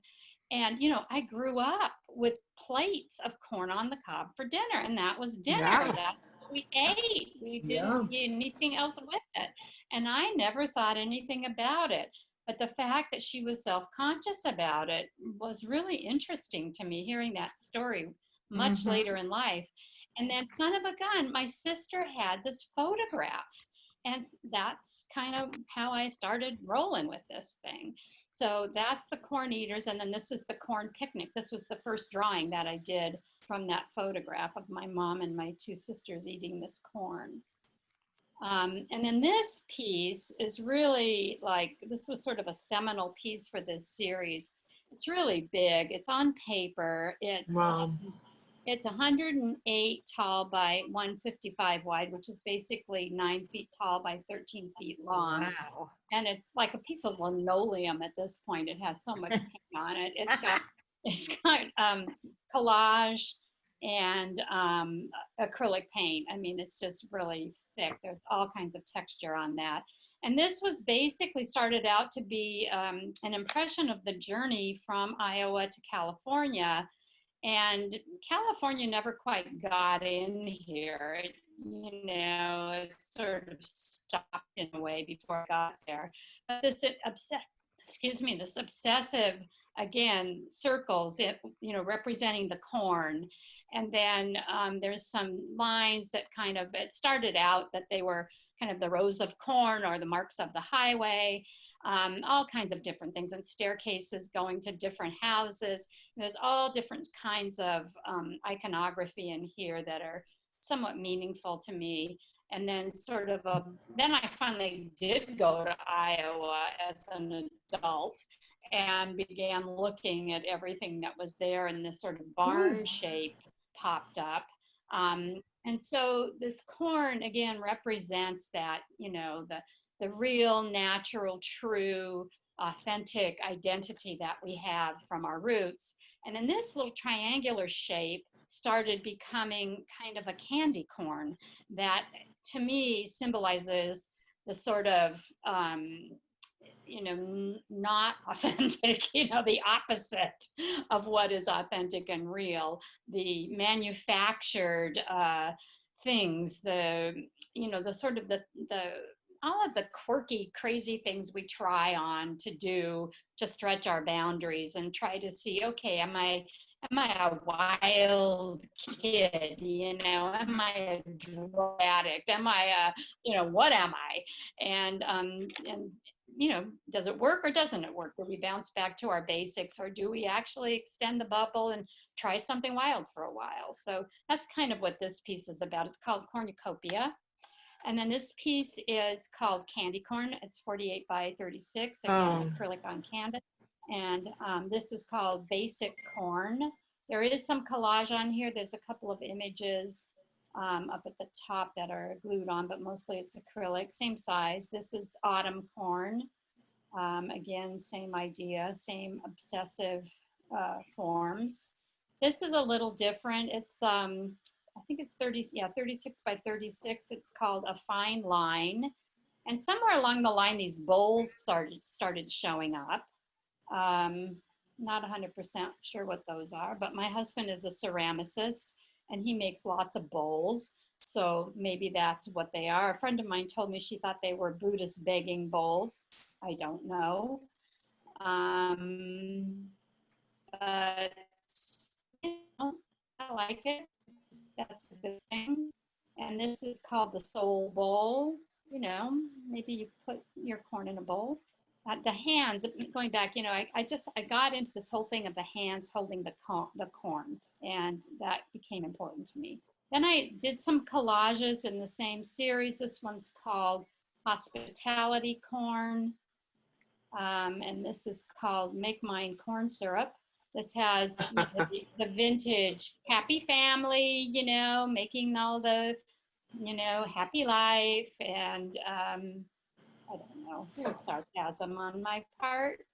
And, you know, I grew up with plates of corn on the cob for dinner, and that was dinner. Yeah. That's what we ate. We didn't eat anything else with it. And I never thought anything about it. But the fact that she was self-conscious about it was really interesting to me, hearing that story much later in life. And then, son of a gun, my sister had this photograph. And that's kind of how I started rolling with this thing. So that's the Corn Eaters, and then this is the Corn Picnic. This was the first drawing that I did from that photograph of my mom and my two sisters eating this corn. And then this piece is really like, this was sort of a seminal piece for this series. It's really big. It's on paper. It's 108 tall by 155 wide, which is basically 9 feet tall by 13 feet long. Wow. And it's like a piece of linoleum at this point. It has so much paint on it. It's got collage and acrylic paint. I mean, it's just really thick. There's all kinds of texture on that. And this was basically started out to be an impression of the journey from Iowa to California. And California never quite got in here. It sort of stopped in a way before it got there. But this this obsessive, again, circles, representing the corn. And then there's some lines that it started out that they were kind of the rows of corn or the marks of the highway, all kinds of different things, and staircases going to different houses. And there's all different kinds of iconography in here that are somewhat meaningful to me. And then then I finally did go to Iowa as an adult and began looking at everything that was there, and this sort of barn shape popped up. And so this corn, again, represents that, the real, natural, true, authentic identity that we have from our roots. And then this little triangular shape started becoming kind of a candy corn that, to me, symbolizes the sort of, not authentic, the opposite of what is authentic and real, the manufactured things, all of the quirky, crazy things we try on to do to stretch our boundaries and try to see, okay, am I a wild kid? Am I a drug addict? Am I what am I? And does it work or doesn't it work? Do we bounce back to our basics, or do we actually extend the bubble and try something wild for a while? So that's kind of what this piece is about. It's called Cornucopia. And then this piece is called Candy Corn. It's 48 by 36, again, acrylic on canvas. And this is called Basic Corn. There is some collage on here. There's a couple of images up at the top that are glued on, but mostly it's acrylic, same size. This is Autumn Corn. Again, same idea, same obsessive forms. This is a little different. It's, I think it's 36 by 36. It's called A Fine Line. And somewhere along the line, these bowls started showing up. Not 100% sure what those are, but my husband is a ceramicist and he makes lots of bowls. So maybe that's what they are. A friend of mine told me she thought they were Buddhist begging bowls. I don't know. But, I like it. That's a good thing. And this is called the Soul Bowl. Maybe you put your corn in a bowl. The hands, going back, I got into this whole thing of the hands holding the corn, and that became important to me. Then I did some collages in the same series. This one's called Hospitality Corn, and this is called Make Mine Corn Syrup. This has the vintage happy family, making all the, happy life, and I don't know, sarcasm on my part.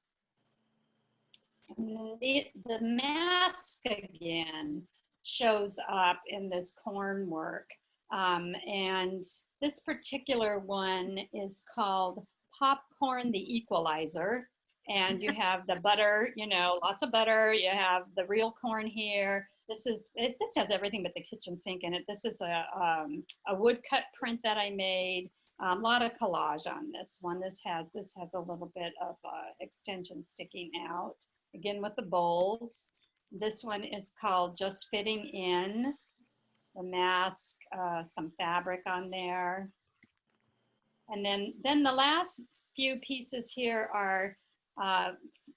And the mask again shows up in this corn work. And this particular one is called Popcorn the Equalizer. And you have the butter, lots of butter. You have the real corn here. This has everything but the kitchen sink in it. This is a woodcut print that I made. A lot of collage on this one. This has a little bit of extension sticking out. Again with the bowls. This one is called Just Fitting In. The mask, some fabric on there. And then the last few pieces here are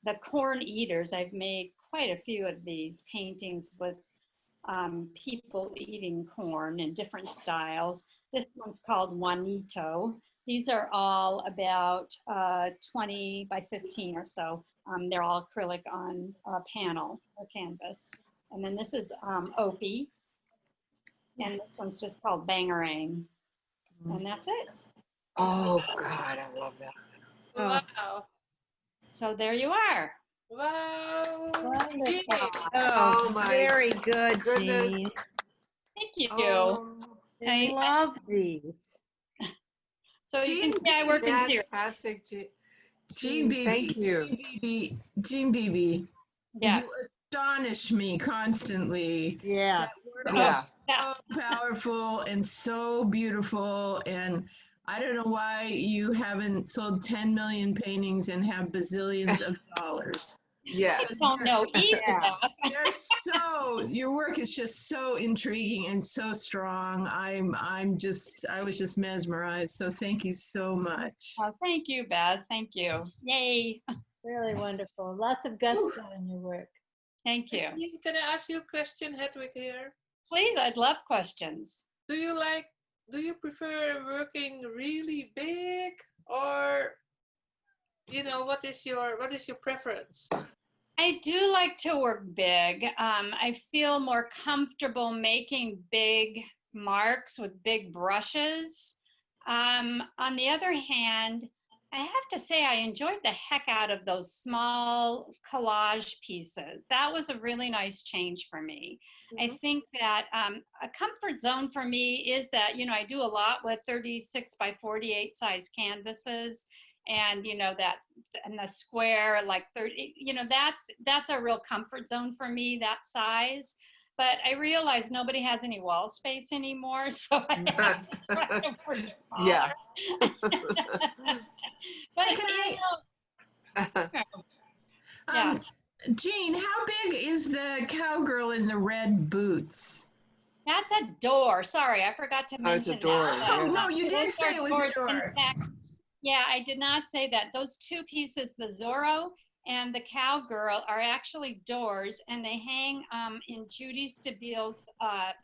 the corn eaters. I've made quite a few of these paintings with people eating corn in different styles. This one's called Juanito. These are all about 20 by 15 or so. They're all acrylic on panel or canvas. And then this is Opie. And this one's just called Bangarang. And that's it. Oh, God, I love that. Wow. So there you are. Wow. Wonderful. Oh, my very good, goodness. Jean. Thank you. Oh, I love these. So you can see I work in series. fantastic, Jane Beebe. Thank you. Jane Beebe. Yes. astonish me constantly. Yes. That work is so powerful and so beautiful. And I don't know why you haven't sold 10 million paintings and have bazillions of dollars. Yes. I don't know either. Your work is just so intriguing and so strong. I was just mesmerized. So thank you so much. Oh, thank you, Beth. Thank you. Yay. Really wonderful. Lots of gusto in your work. Thank you. Can I ask you a question, Hedwig here? Please, I'd love questions. Do you prefer working really big, or what is your preference? I do like to work big. I feel more comfortable making big marks with big brushes. On the other hand, I have to say I enjoyed the heck out of those small collage pieces. That was a really nice change for me. I think that a comfort zone for me is that, I do a lot with 36 by 48 size canvases, and and the square, like 30, that's a real comfort zone for me, that size. But I realize nobody has any wall space anymore, so I have to try to work smaller. Yeah. But Jean, how big is the cowgirl in the red boots? That's a door. Sorry, I forgot to mention it's a door. that. Oh, no, you did say it was a door. In fact, yeah, I did not say that. Those two pieces, the Zorro and the cowgirl, are actually doors, and they hang in Judy Stabile's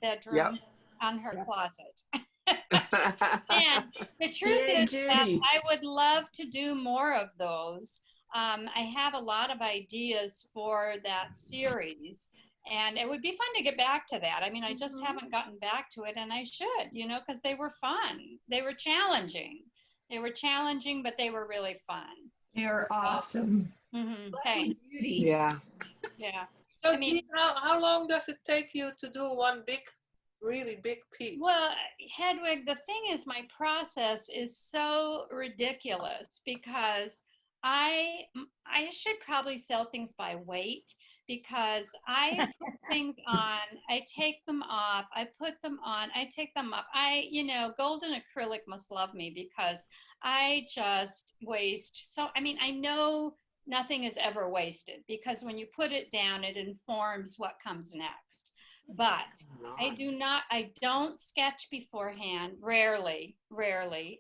bedroom on her closet. And the truth is that I would love to do more of those. I have a lot of ideas for that series, and it would be fun to get back to that. I mean, I just haven't gotten back to it, and I should, because they were fun. They were challenging. But they were really fun. They're awesome. Thanks. Yeah. Yeah. So, Jean, how long does it take you to do one really big piece? Well, Hedwig, the thing is, my process is so ridiculous because I should probably sell things by weight, because I put things on, I take them off, I put them on, I take them off. Golden acrylic must love me, because I just waste. So, I know nothing is ever wasted, because when you put it down, it informs what comes next. But I don't sketch beforehand, rarely.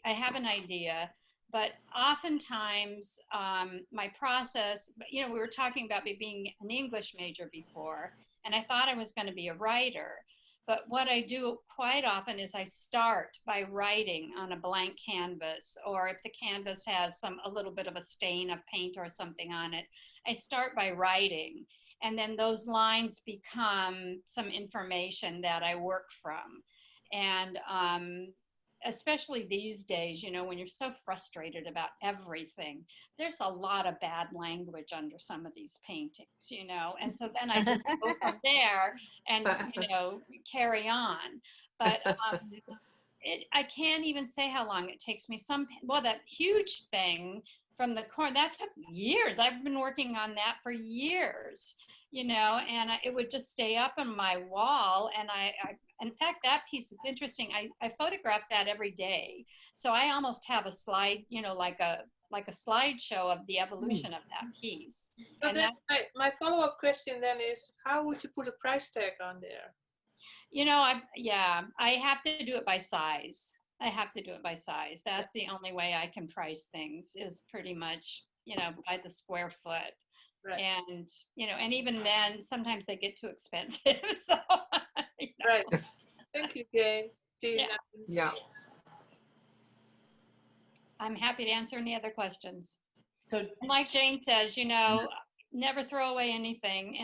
I have an idea, but oftentimes my process, we were talking about me being an English major before, and I thought I was going to be a writer. But what I do quite often is I start by writing on a blank canvas, or if the canvas has a little bit of a stain of paint or something on it, I start by writing. And then those lines become some information that I work from. And especially these days, when you're so frustrated about everything, there's a lot of bad language under some of these paintings, and so then I just go from there and, carry on. But I can't even say how long it takes me. That huge thing from the corner, that took years. I've been working on that for years, and it would just stay up on my wall. And in fact, that piece, it's interesting. I photograph that every day. So I almost have a slide, like a slideshow of the evolution of that piece. So then my follow-up question then is, how would you put a price tag on there? I have to do it by size. That's the only way I can price things, is pretty much, by the square foot. Right. And, and even then, sometimes they get too expensive. So, Right. Thank you, Jane. Yeah. I'm happy to answer any other questions. So, and like Jane says, never throw away anything.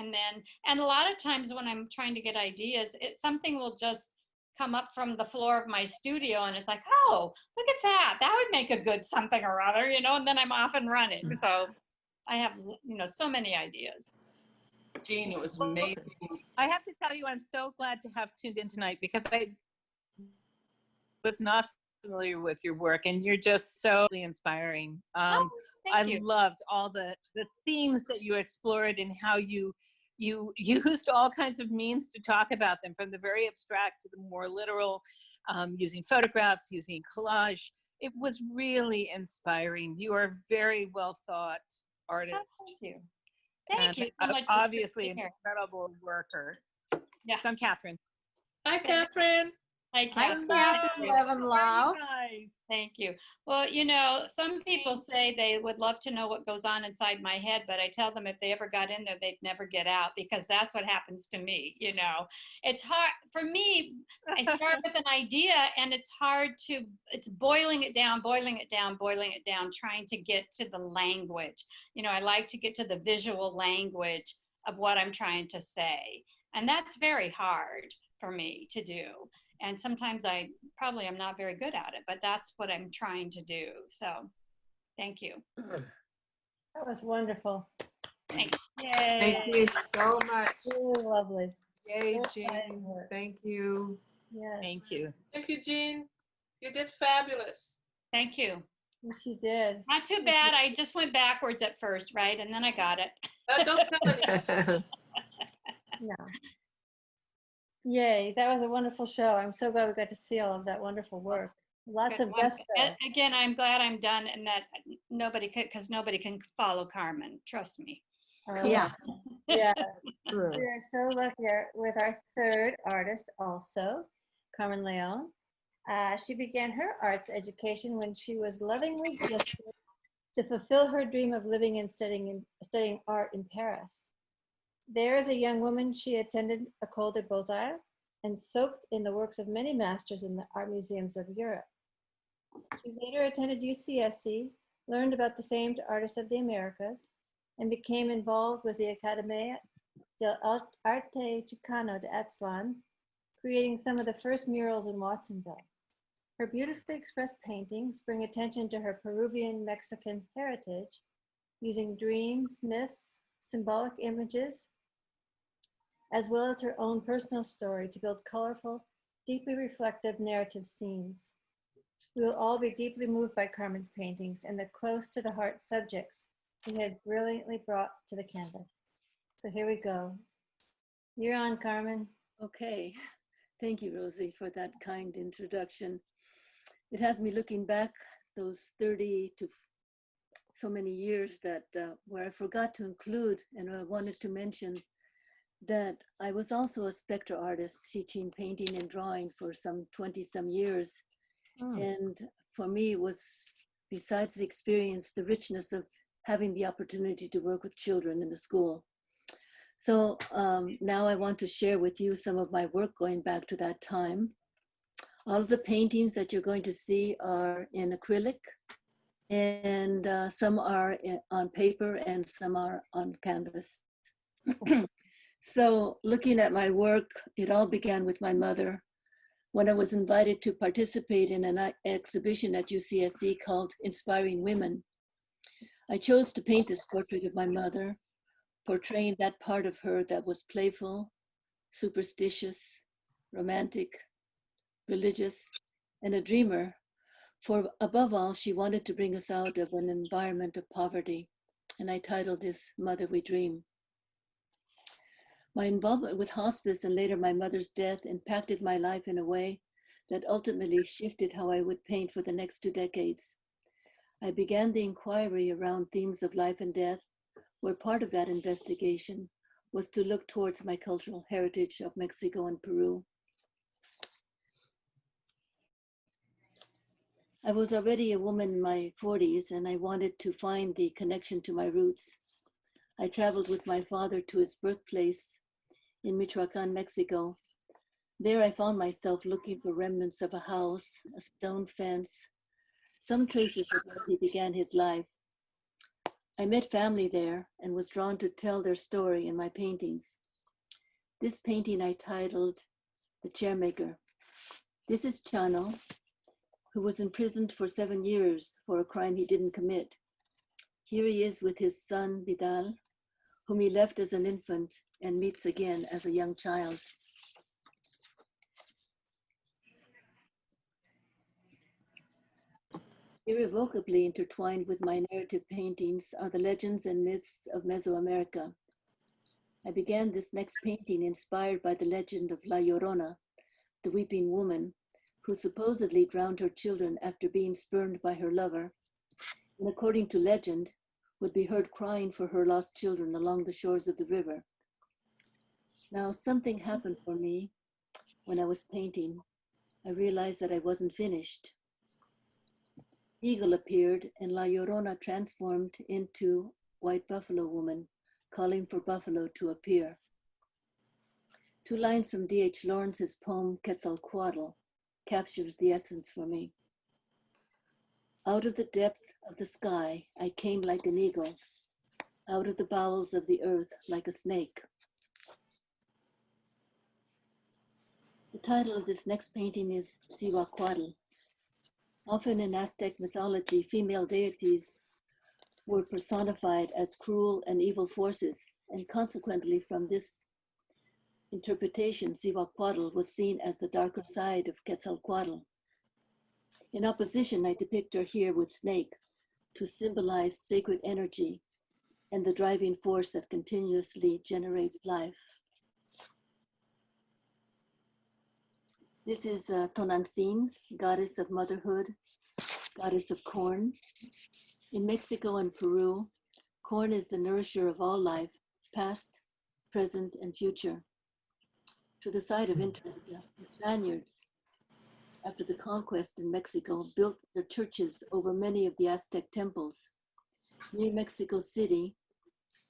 And a lot of times when I'm trying to get ideas, something will just come up from the floor of my studio, and it's like, oh, look at that. That would make a good something or other, and then I'm off and running. So I have, so many ideas. Jean, it was amazing. I have to tell you, I'm so glad to have tuned in tonight, because I was not familiar with your work, and you're just so inspiring. I loved all the themes that you explored, and how you You used all kinds of means to talk about them, from the very abstract to the more literal, using photographs, using collage. It was really inspiring. You are a very well thought artist. Thank you. Thank you so much. Obviously an incredible worker. Yeah. So I'm Catherine. Hi, Catherine. Hi, Catherine. Thank you. Well, you know, some people say they would love to know what goes on inside my head, but I tell them if they ever got in there, they'd never get out, because that's what happens to me. You know, it's hard for me. I start with an idea, and it's boiling it down, trying to get to the language. You know, I like to get to the visual language of what I'm trying to say. And that's very hard for me to do. And sometimes I probably am not very good at it, but that's what I'm trying to do. So thank you. That was wonderful. Thank you. Yay. Thank you so much. Really lovely. Yay, Jane. Thank you. Yes. Thank you. Thank you, Jean. You did fabulous. Thank you. Yes, you did. Not too bad. I just went backwards at first, right? And then I got it. Don't tell me. No. Yay, that was a wonderful show. I'm so glad we got to see all of that wonderful work. Lots of gusto. Again, I'm glad I'm done, and that nobody can follow Carmen. Trust me. Yeah. Yeah. We're so lucky with our third artist also, Carmen Leon. She began her arts education when she was lovingly gifted to fulfill her dream of living and studying art in Paris. There, as a young woman, she attended École des Beaux-Arts and soaked in the works of many masters in the art museums of Europe. She later attended UCSC, learned about the famed artists of the Americas, and became involved with the Accademia dell'Arte Chicano de Aztlán, creating some of the first murals in Watsonville. Her beautifully expressed paintings bring attention to her Peruvian-Mexican heritage, using dreams, myths, symbolic images, as well as her own personal story to build colorful, deeply reflective narrative scenes. We will all be deeply moved by Carmen's paintings and the close to the heart subjects she has brilliantly brought to the canvas. So here we go. You're on, Carmen. Okay. Thank you, Rosie, for that kind introduction. It has me looking back those 30 to so many years that where I forgot to include, and I wanted to mention that I was also a spectral artist, teaching painting and drawing for some 20-some years. And for me, it was, besides the experience, the richness of having the opportunity to work with children in the school. So now I want to share with you some of my work going back to that time. All of the paintings that you're going to see are in acrylic, and some are on paper and some are on canvas. So looking at my work, it all began with my mother when I was invited to participate in an exhibition at UCSC called Inspiring Women. I chose to paint this portrait of my mother, portraying that part of her that was playful, superstitious, romantic, religious, and a dreamer. For above all, she wanted to bring us out of an environment of poverty. And I titled this Mother We Dream. My involvement with hospice and later my mother's death impacted my life in a way that ultimately shifted how I would paint for the next 2 decades. I began the inquiry around themes of life and death, where part of that investigation was to look towards my cultural heritage of Mexico and Peru. I was already a woman in my 40s, and I wanted to find the connection to my roots. I traveled with my father to his birthplace in Michoacan, Mexico. There I found myself looking for remnants of a house, a stone fence, some traces of where he began his life. I met family there and was drawn to tell their story in my paintings. This painting I titled The Chairmaker. This is Chano, who was imprisoned for 7 years for a crime he didn't commit. Here he is with his son, Vidal, whom he left as an infant and meets again as a young child. Irrevocably intertwined with my narrative paintings are the legends and myths of Mesoamerica. I began this next painting inspired by the legend of La Llorona, the weeping woman, who supposedly drowned her children after being spurned by her lover, and according to legend, would be heard crying for her lost children along the shores of the river. Now, something happened for me when I was painting. I realized that I wasn't finished. Eagle appeared, and La Llorona transformed into White Buffalo Woman, calling for buffalo to appear. 2 lines from D.H. Lawrence's poem Quetzalcoatl captures the essence for me. Out of the depth of the sky, I came like an eagle, out of the bowels of the earth like a snake. The title of this next painting is Cihuacuatl. Often in Aztec mythology, female deities were personified as cruel and evil forces, and consequently from this interpretation, Cihuacuatl was seen as the darker side of Quetzalcoatl. In opposition, I depict her here with snake to symbolize sacred energy and the driving force that continuously generates life. This is Tonantzin, goddess of motherhood, goddess of corn. In Mexico and Peru, corn is the nourisher of all life, past, present, and future. To the side of interest, the Spaniards, after the conquest in Mexico, built their churches over many of the Aztec temples. Near Mexico City,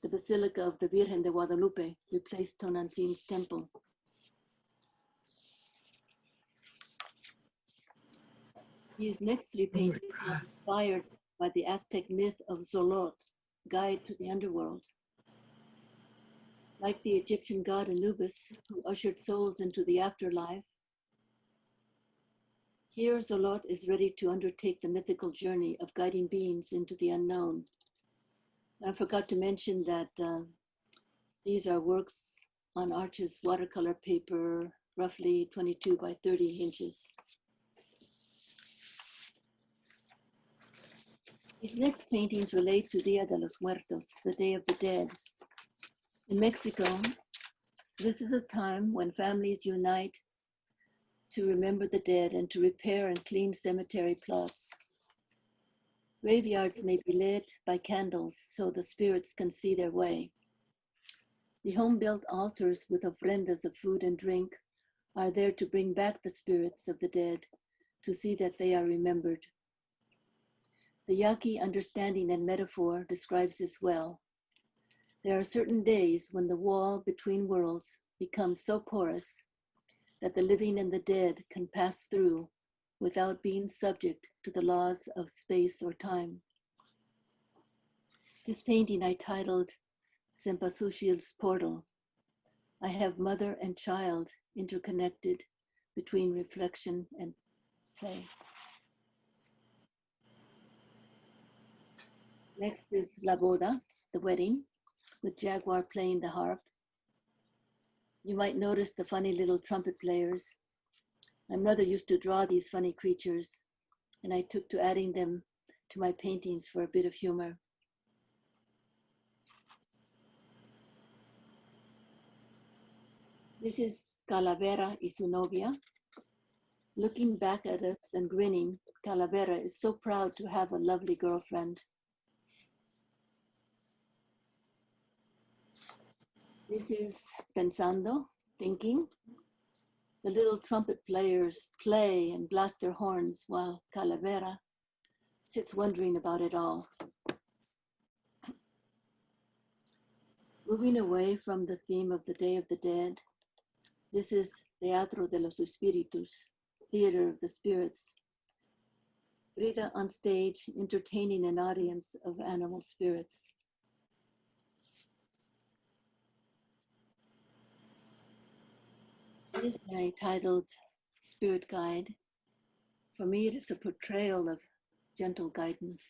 the Basilica of the Virgen de Guadalupe replaced Tonantzin's temple. These next 3 paintings are inspired by the Aztec myth of Zolot, guide to the underworld. Like the Egyptian god Anubis, who ushered souls into the afterlife, here Zolot is ready to undertake the mythical journey of guiding beings into the unknown. I forgot to mention that these are works on Arches watercolor paper, roughly 22 by 30 inches. These next paintings relate to Dia de los Muertos, the Day of the Dead. In Mexico, this is a time when families unite to remember the dead and to repair and clean cemetery plots. Graveyards may be lit by candles so the spirits can see their way. The home-built altars with ofrendas of food and drink are there to bring back the spirits of the dead, to see that they are remembered. The Yaqui understanding and metaphor describes this well. There are certain days when the wall between worlds becomes so porous that the living and the dead can pass through without being subject to the laws of space or time. This painting I titled Cempasúchil's Portal. I have mother and child interconnected between reflection and play. Next is Lavoda, the wedding, with Jaguar playing the harp. You might notice the funny little trumpet players. My mother used to draw these funny creatures, and I took to adding them to my paintings for a bit of humor. This is Calavera y su novia. Looking back at us and grinning, Calavera is so proud to have a lovely girlfriend. This is Pensando, thinking. The little trumpet players play and blast their horns while Calavera sits wondering about it all. Moving away from the theme of the Day of the Dead, this is Teatro de los Espíritus, Theater of the Spirits. Rita on stage entertaining an audience of animal spirits. This is my titled Spirit Guide. For me, it is a portrayal of gentle guidance.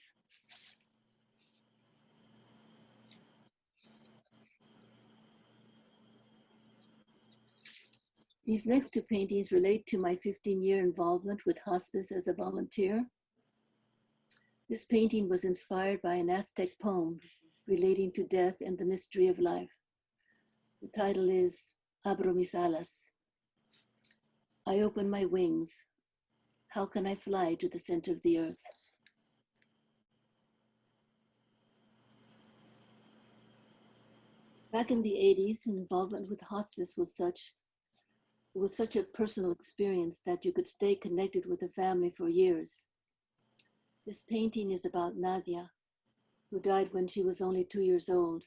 These next 2 paintings relate to my 15-year involvement with hospice as a volunteer. This painting was inspired by an Aztec poem relating to death and the mystery of life. The title is Abro mis alas. I open my wings. How can I fly to the center of the earth? Back in the 80s, involvement with hospice was such a personal experience that you could stay connected with the family for years. This painting is about Nadia, who died when she was only 2 years old.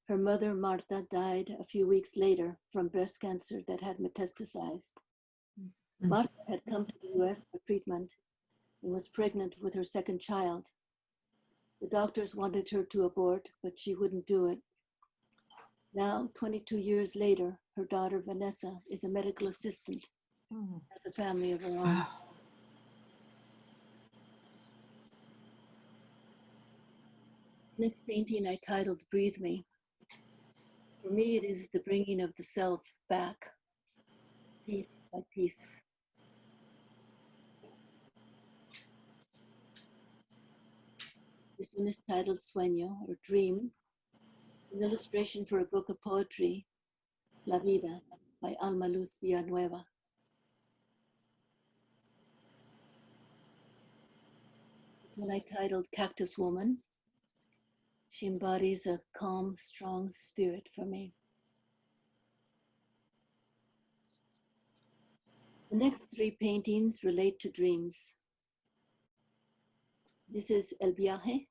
Her mother, Marta, died a few weeks later from breast cancer that had metastasized. Marta had come to the US for treatment and was pregnant with her second child. The doctors wanted her to abort, but she wouldn't do it. Now, 22 years later, her daughter Vanessa is a medical assistant, has a family of her own. This next painting I titled Breathe Me. For me, it is the bringing of the self back, piece by piece. This one is titled Sueño, or Dream, an illustration for a book of poetry, La Vida, by Alma Luz Villanueva. This one I titled Cactus Woman. She embodies a calm, strong spirit for me. The next three paintings relate to dreams. This is El Viaje,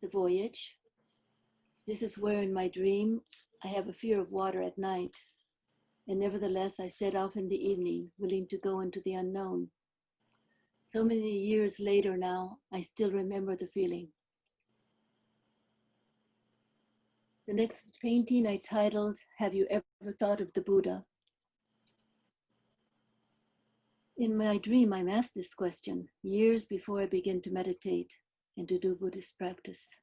the voyage. This is where in my dream I have a fear of water at night, and nevertheless I set off in the evening, willing to go into the unknown. So many years later now, I still remember the feeling. The next painting I titled, Have You Ever Thought of the Buddha? In my dream, I'm asked this question years before I begin to meditate and to do Buddhist practice.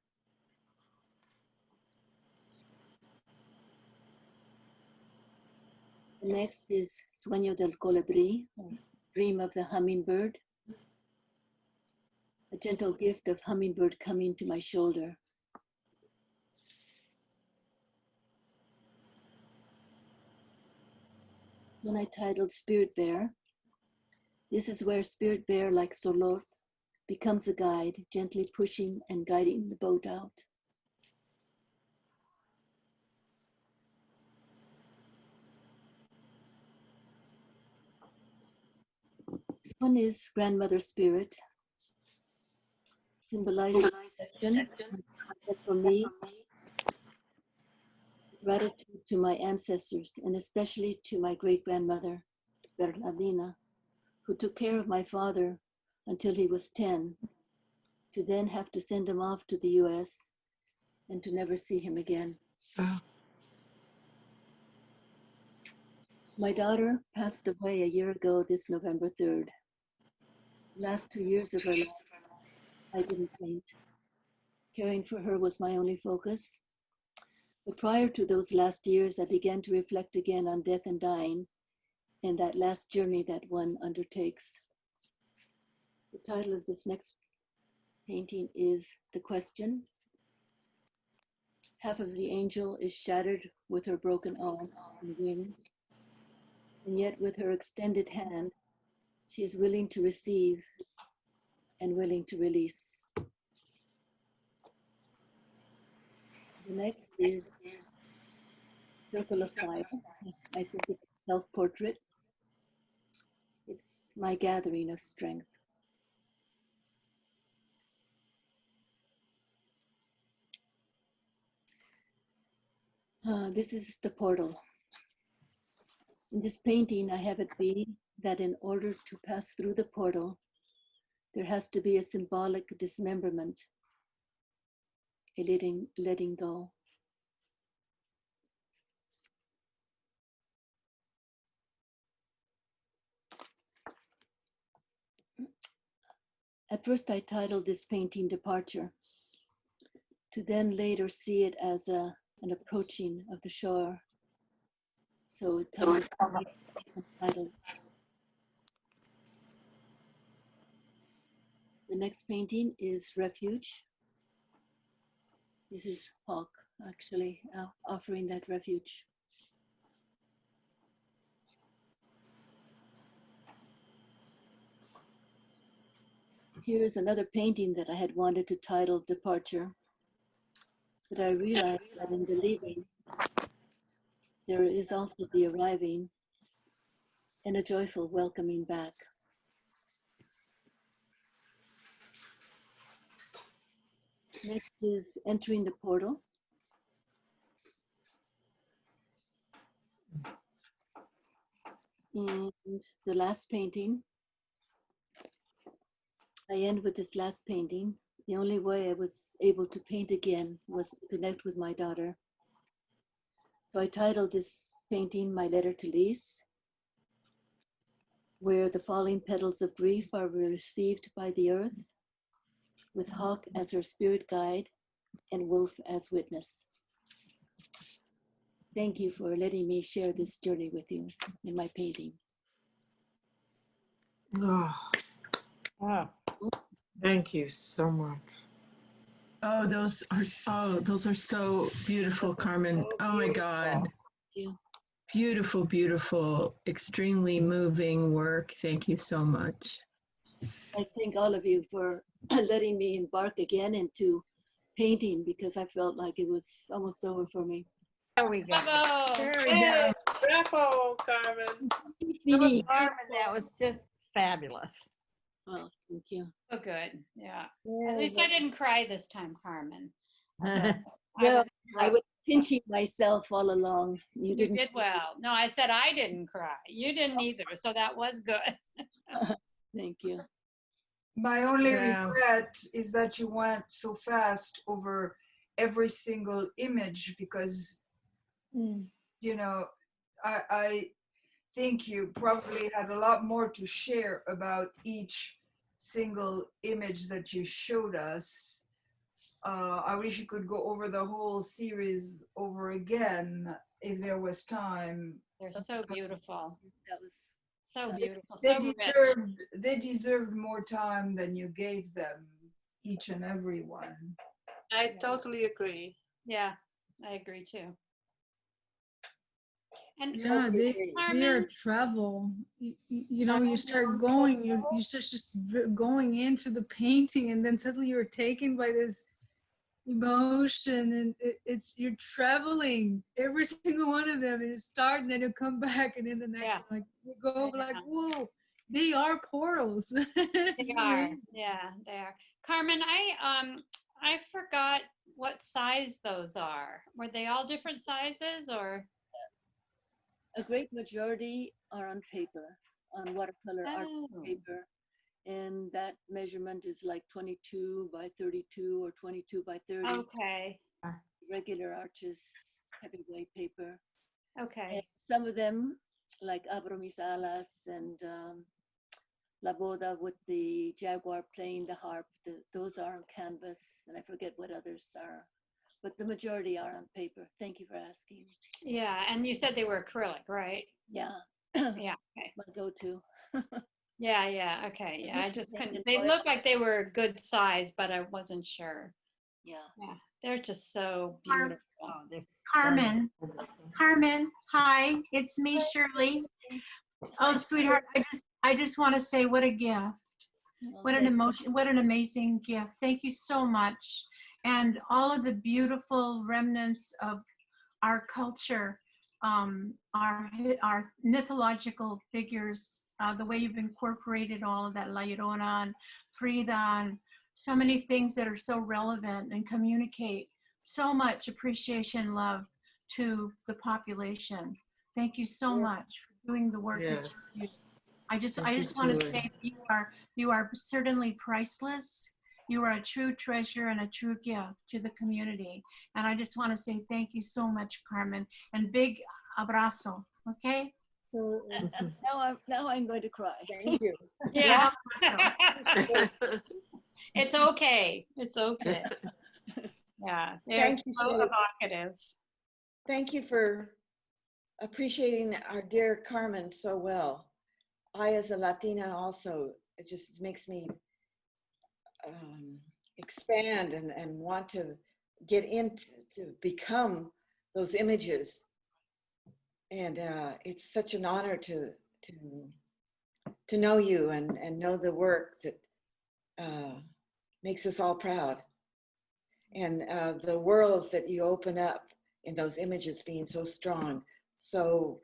The next is Sueño del Colibrí, or Dream of the Hummingbird. A gentle gift of hummingbird coming to my shoulder. One I titled Spirit Bear. This is where Spirit Bear, like Solot, becomes a guide, gently pushing and guiding the boat out. This one is Grandmother Spirit, symbolizes protection. For me, gratitude to my ancestors, and especially to my great-grandmother, Bernardina, who took care of my father until he was 10, to then have to send him off to the US and to never see him again. Oh. My daughter passed away a year ago this November 3rd. The last 2 years of her life, I didn't faint. Caring for her was my only focus. But prior to those last years, I began to reflect again on death and dying and that last journey that one undertakes. The title of this next painting is The Question. Half of the angel is shattered with her broken arm and wing, and yet with her extended hand, she is willing to receive and willing to release. The next is Circle of Fire. I think it's a self-portrait. It's my gathering of strength. This is the portal. In this painting, I have it be that in order to pass through the portal, there has to be a symbolic dismemberment, a letting go. At first, I titled this painting Departure, to then later see it as an approaching of the shore. So it comes titled. The next painting is Refuge. This is Hawk, actually offering that refuge. Here is another painting that I had wanted to title Departure, but I realized that in the leaving, there is also the arriving and a joyful welcoming back. Next is Entering the Portal. And the last painting, I end with this last painting. The only way I was able to paint again was to connect with my daughter. So I titled this painting My Letter to Lise, where the falling petals of grief are received by the earth, with Hawk as her spirit guide and Wolf as witness. Thank you for letting me share this journey with you in my painting. Oh, wow. Thank you so much. Oh, those are so beautiful, Carmen. Oh my God. Thank you. Beautiful, beautiful, extremely moving work. Thank you so much. I thank all of you for letting me embark again into painting, because I felt like it was almost over for me. There we go. Bravo! There we Hey, go. bravo, Carmen. Carmen, that was just fabulous. Oh, thank you. Oh, good. Yeah. At least I didn't cry this time, Carmen. Well, I was pinching myself all along. You You didn't. did well. No, I said I didn't cry. You didn't either. So that was good. Thank you. My only Yeah. regret is that you went so fast over every single image, because, you know, I think you probably had a lot more to share about each single image that you showed us. I wish you could go over the whole series over again if there was time. They're so beautiful. That was So beautiful. They So rich. deserved more time than you gave them, each and every one. I totally agree. Yeah, I agree too. And Yeah, they are Carmen, travel. You know, you start going, you start just going into the painting, and then suddenly you're taken by this emotion, and you're traveling every single one of them. And you start, and then you come back, and then the next one, like you go like, whoa, they are portals. they are. Yeah, they are. Carmen, I forgot what size those are. Were they all different sizes or? A great majority are on paper, on watercolor art paper. And that measurement is like 22 by 32 or 22 by 30. Okay. Regular arches, heavyweight paper. Okay. And some of them, like Abro Mis Alas and Lavoda with the Jaguar playing the harp, those are on canvas, and I forget what others are. But the majority are on paper. Thank you for asking. Yeah, and you said they were acrylic, right? Yeah. Yeah, okay. My go-to. Yeah, okay. Yeah, I just couldn't, they look like they were a good size, but I wasn't sure. Yeah. Yeah, they're just so beautiful. Carmen, hi, it's me, Shirley. Oh, sweetheart, I just want to say what a gift. What an emotion, what an amazing gift. Thank you so much. And all of the beautiful remnants of our culture, our mythological figures, the way you've incorporated all of that, La Llorona and Frida, and so many things that are so relevant and communicate so much appreciation, love to the population. Thank you so much for doing the work that you do. I just want to say that you are certainly priceless. You are a true treasure and a true gift to the community. And I just want to say thank you so much, Carmen, and big abrazo, okay? So now I'm going to cry. Thank you. Yeah. It's okay. It's okay. Yeah, they're Thank you, so Shirley. evocative. Thank you for appreciating our dear Carmen so well. I, as a Latina also, it just makes me expand and want to get into to become those images. And it's such an honor to know you and know the work that makes us all proud. And the worlds that you open up in those images being so strong, so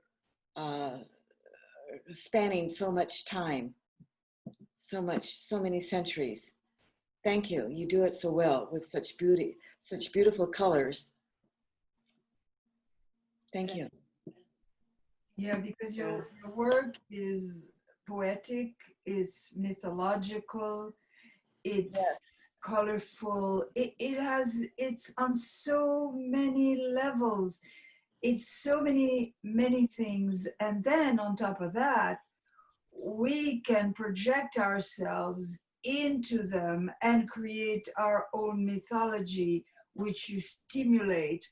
spanning so much time, so many centuries. Thank you. You do it so well with such beauty, such beautiful colors. Thank you. Yeah, because your work is poetic, it's mythological, it's colorful. It's on so many levels. It's so many things. And then on top of that, we can project ourselves into them and create our own mythology, which you stimulate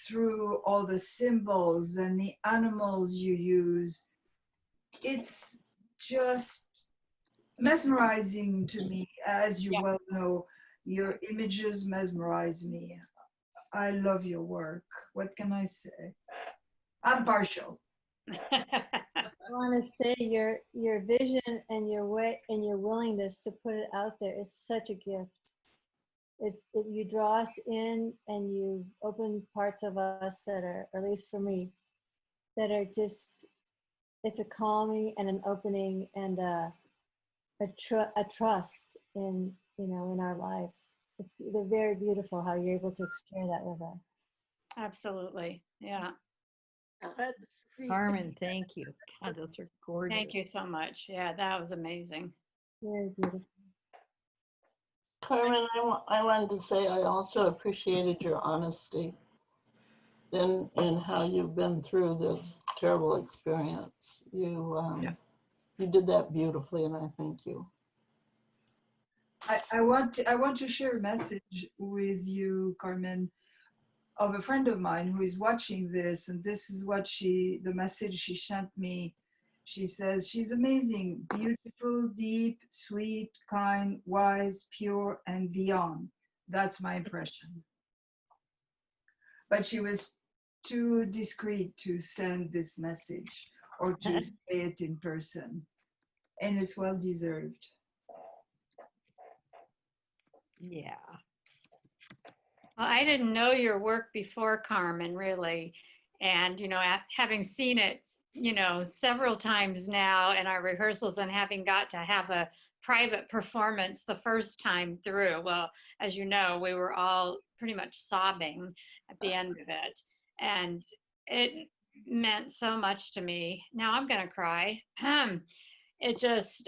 through all the symbols and the animals you use. It's just mesmerizing to me. As you well know, your images mesmerize me. I love your work. What can I say? I'm partial. I want to say your vision and your way and your willingness to put it out there is such a gift. You draw us in and you open parts of us that are, or at least for me, that are just, it's a calming and an opening and a trust in, you know, in our lives. They're very beautiful how you're able to share that with us. Absolutely. Yeah. Carmen, thank you. God, those are gorgeous. Thank you so much. Yeah, that was amazing. Very beautiful. Carmen, I wanted to say I also appreciated your honesty in how you've been through this terrible experience. You did that beautifully, and I thank you. I want to share a message with you, Carmen, of a friend of mine who is watching this, and this is what the message she sent me. She says, she's amazing, beautiful, deep, sweet, kind, wise, pure, and beyond. That's my impression. But she was too discreet to send this message or to say it in person. And it's well deserved. Yeah. Well, I didn't know your work before, Carmen, really. And, you know, having seen it, you know, several times now in our rehearsals and having got to have a private performance the first time through, well, as you know, we were all pretty much sobbing at the end of it. And it meant so much to me. Now I'm going to cry. It just,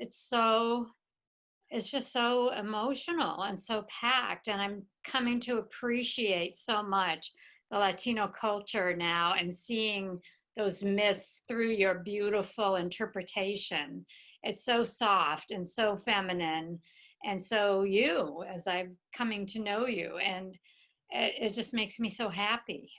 it's just so emotional and so packed, and I'm coming to appreciate so much the Latino culture now and seeing those myths through your beautiful interpretation. It's so soft and so feminine, and so you, as I'm coming to know you, and it just makes me so happy.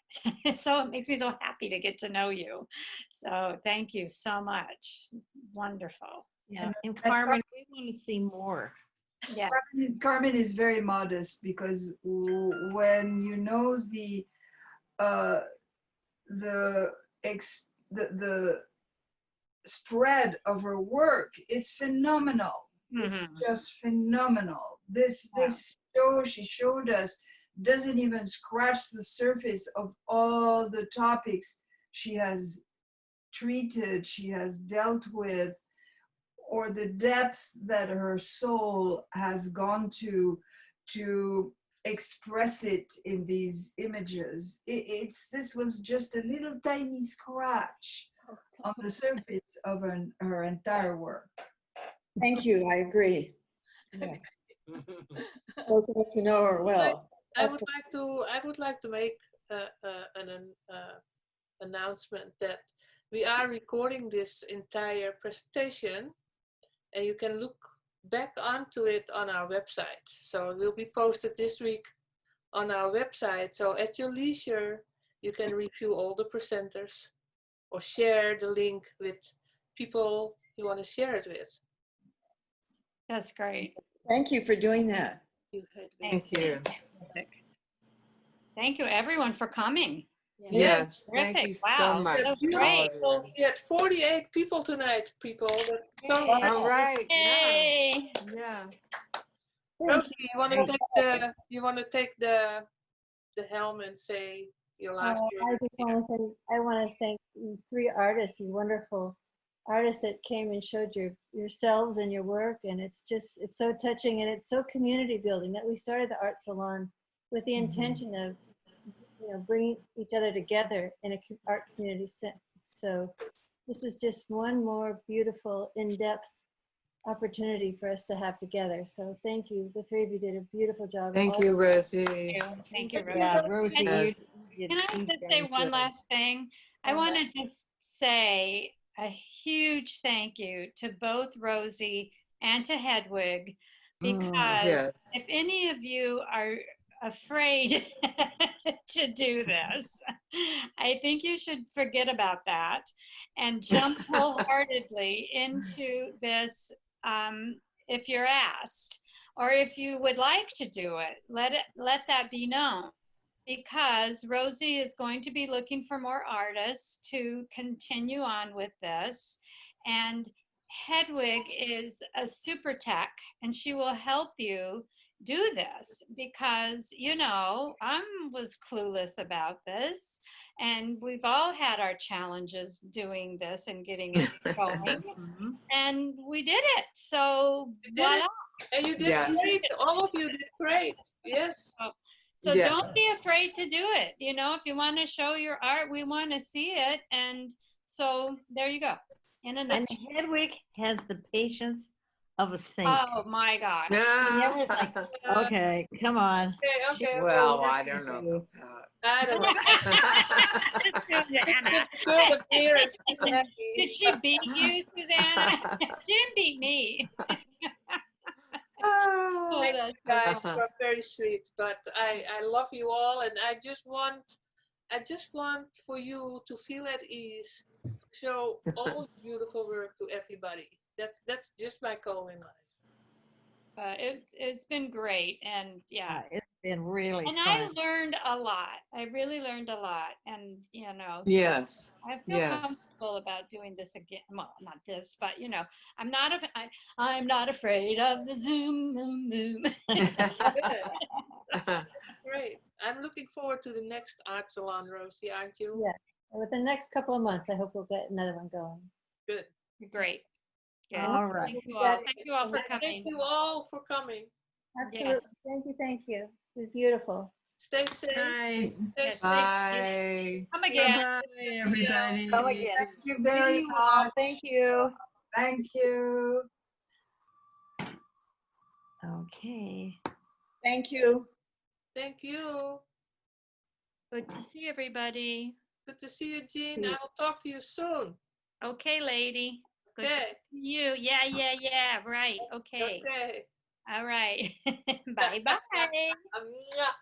So it makes me so happy to get to know you. So thank you so much. Wonderful. Yeah, and Carmen, we want to see more. Yes. Carmen is very modest, because when you know the spread of her work, it's phenomenal. It's just phenomenal. This show she showed us doesn't even scratch the surface of all the topics she has treated, she has dealt with, or the depth that her soul has gone to express it in these images. This was just a little tiny scratch on the surface of her entire work. Thank you, I agree. Yes. Those of us who know her well. I would like to make an announcement that we are recording this entire presentation, and you can look back onto it on our website. So it will be posted this week on our website. So at your leisure, you can review all the presenters or share the link with people you want to share it with. That's great. Thank you for doing that. Thank you. Thank you, everyone, for coming. Yes, thank Terrific. you so Wow, much. so all great. of you. Well, we had 48 people tonight, people. That's so Yay. All right. Yay. Yeah. Rosie, you want to take the helm and say your last word? I want to thank you three artists, you wonderful artists that came and showed yourselves and your work, and it's so touching, and it's so community building that we started the Art Salon with the intention of bringing each other together in a art community sense. So this is just one more beautiful, in-depth opportunity for us to have together. So thank you. The three of you did a beautiful job. Thank you, Rosie. Thank you, Rosie. Yeah, Rosie, Can you I just say one last thing? I want to just say a huge thank you to both Rosie and to Hedwig, because yes. if any of you are afraid to do this, I think you should forget about that and jump wholeheartedly into this if you're asked, or if you would like to do it, let that be known, because Rosie is going to be looking for more artists to continue on with this, and Hedwig is a super tech, and she will help you do this, because I was clueless about this, and we've all had our challenges doing this and getting it going. And we did it. So voila. And you did great. All of you did great. Yes. So don't be afraid to do it. If you want to show your art, we want to see it. And so there you go. And Hedwig has the patience of a saint. Oh my gosh. She never is like, okay, come on. Okay. Well, I don't know. I don't know. Did she beat you, Susanna? She didn't beat me. Thank you guys, you are very sweet. But I love you all, and I just want for you to feel at ease, show all beautiful work to everybody. That's just my goal in life. It's been great, and it's been really and fun. I learned a lot. I really learned a lot, and Yes. I feel comfortable about doing this again. Well, not this, but I'm not afraid of the Zoom. Great. I'm looking forward to the next Art Salon, Rosie, aren't you? Yeah. Within the next couple of months, I hope we'll get another one going. Good. Great. Good. All right. Thank you all. Thank you all for coming. Thank you all for coming. Absolutely. Thank you. It was beautiful. Stay safe. Bye. Stay safe. Bye. Come again. Bye, everybody. Come again. Thank you very much. Thank you. Thank you. Okay. Thank you. Thank you. Good to see everybody. Good to see you, Jean. I will talk to you soon. Okay, lady. Good Okay. to see you. Yeah. Right. Okay. Okay. All right. Bye-bye. Mwah.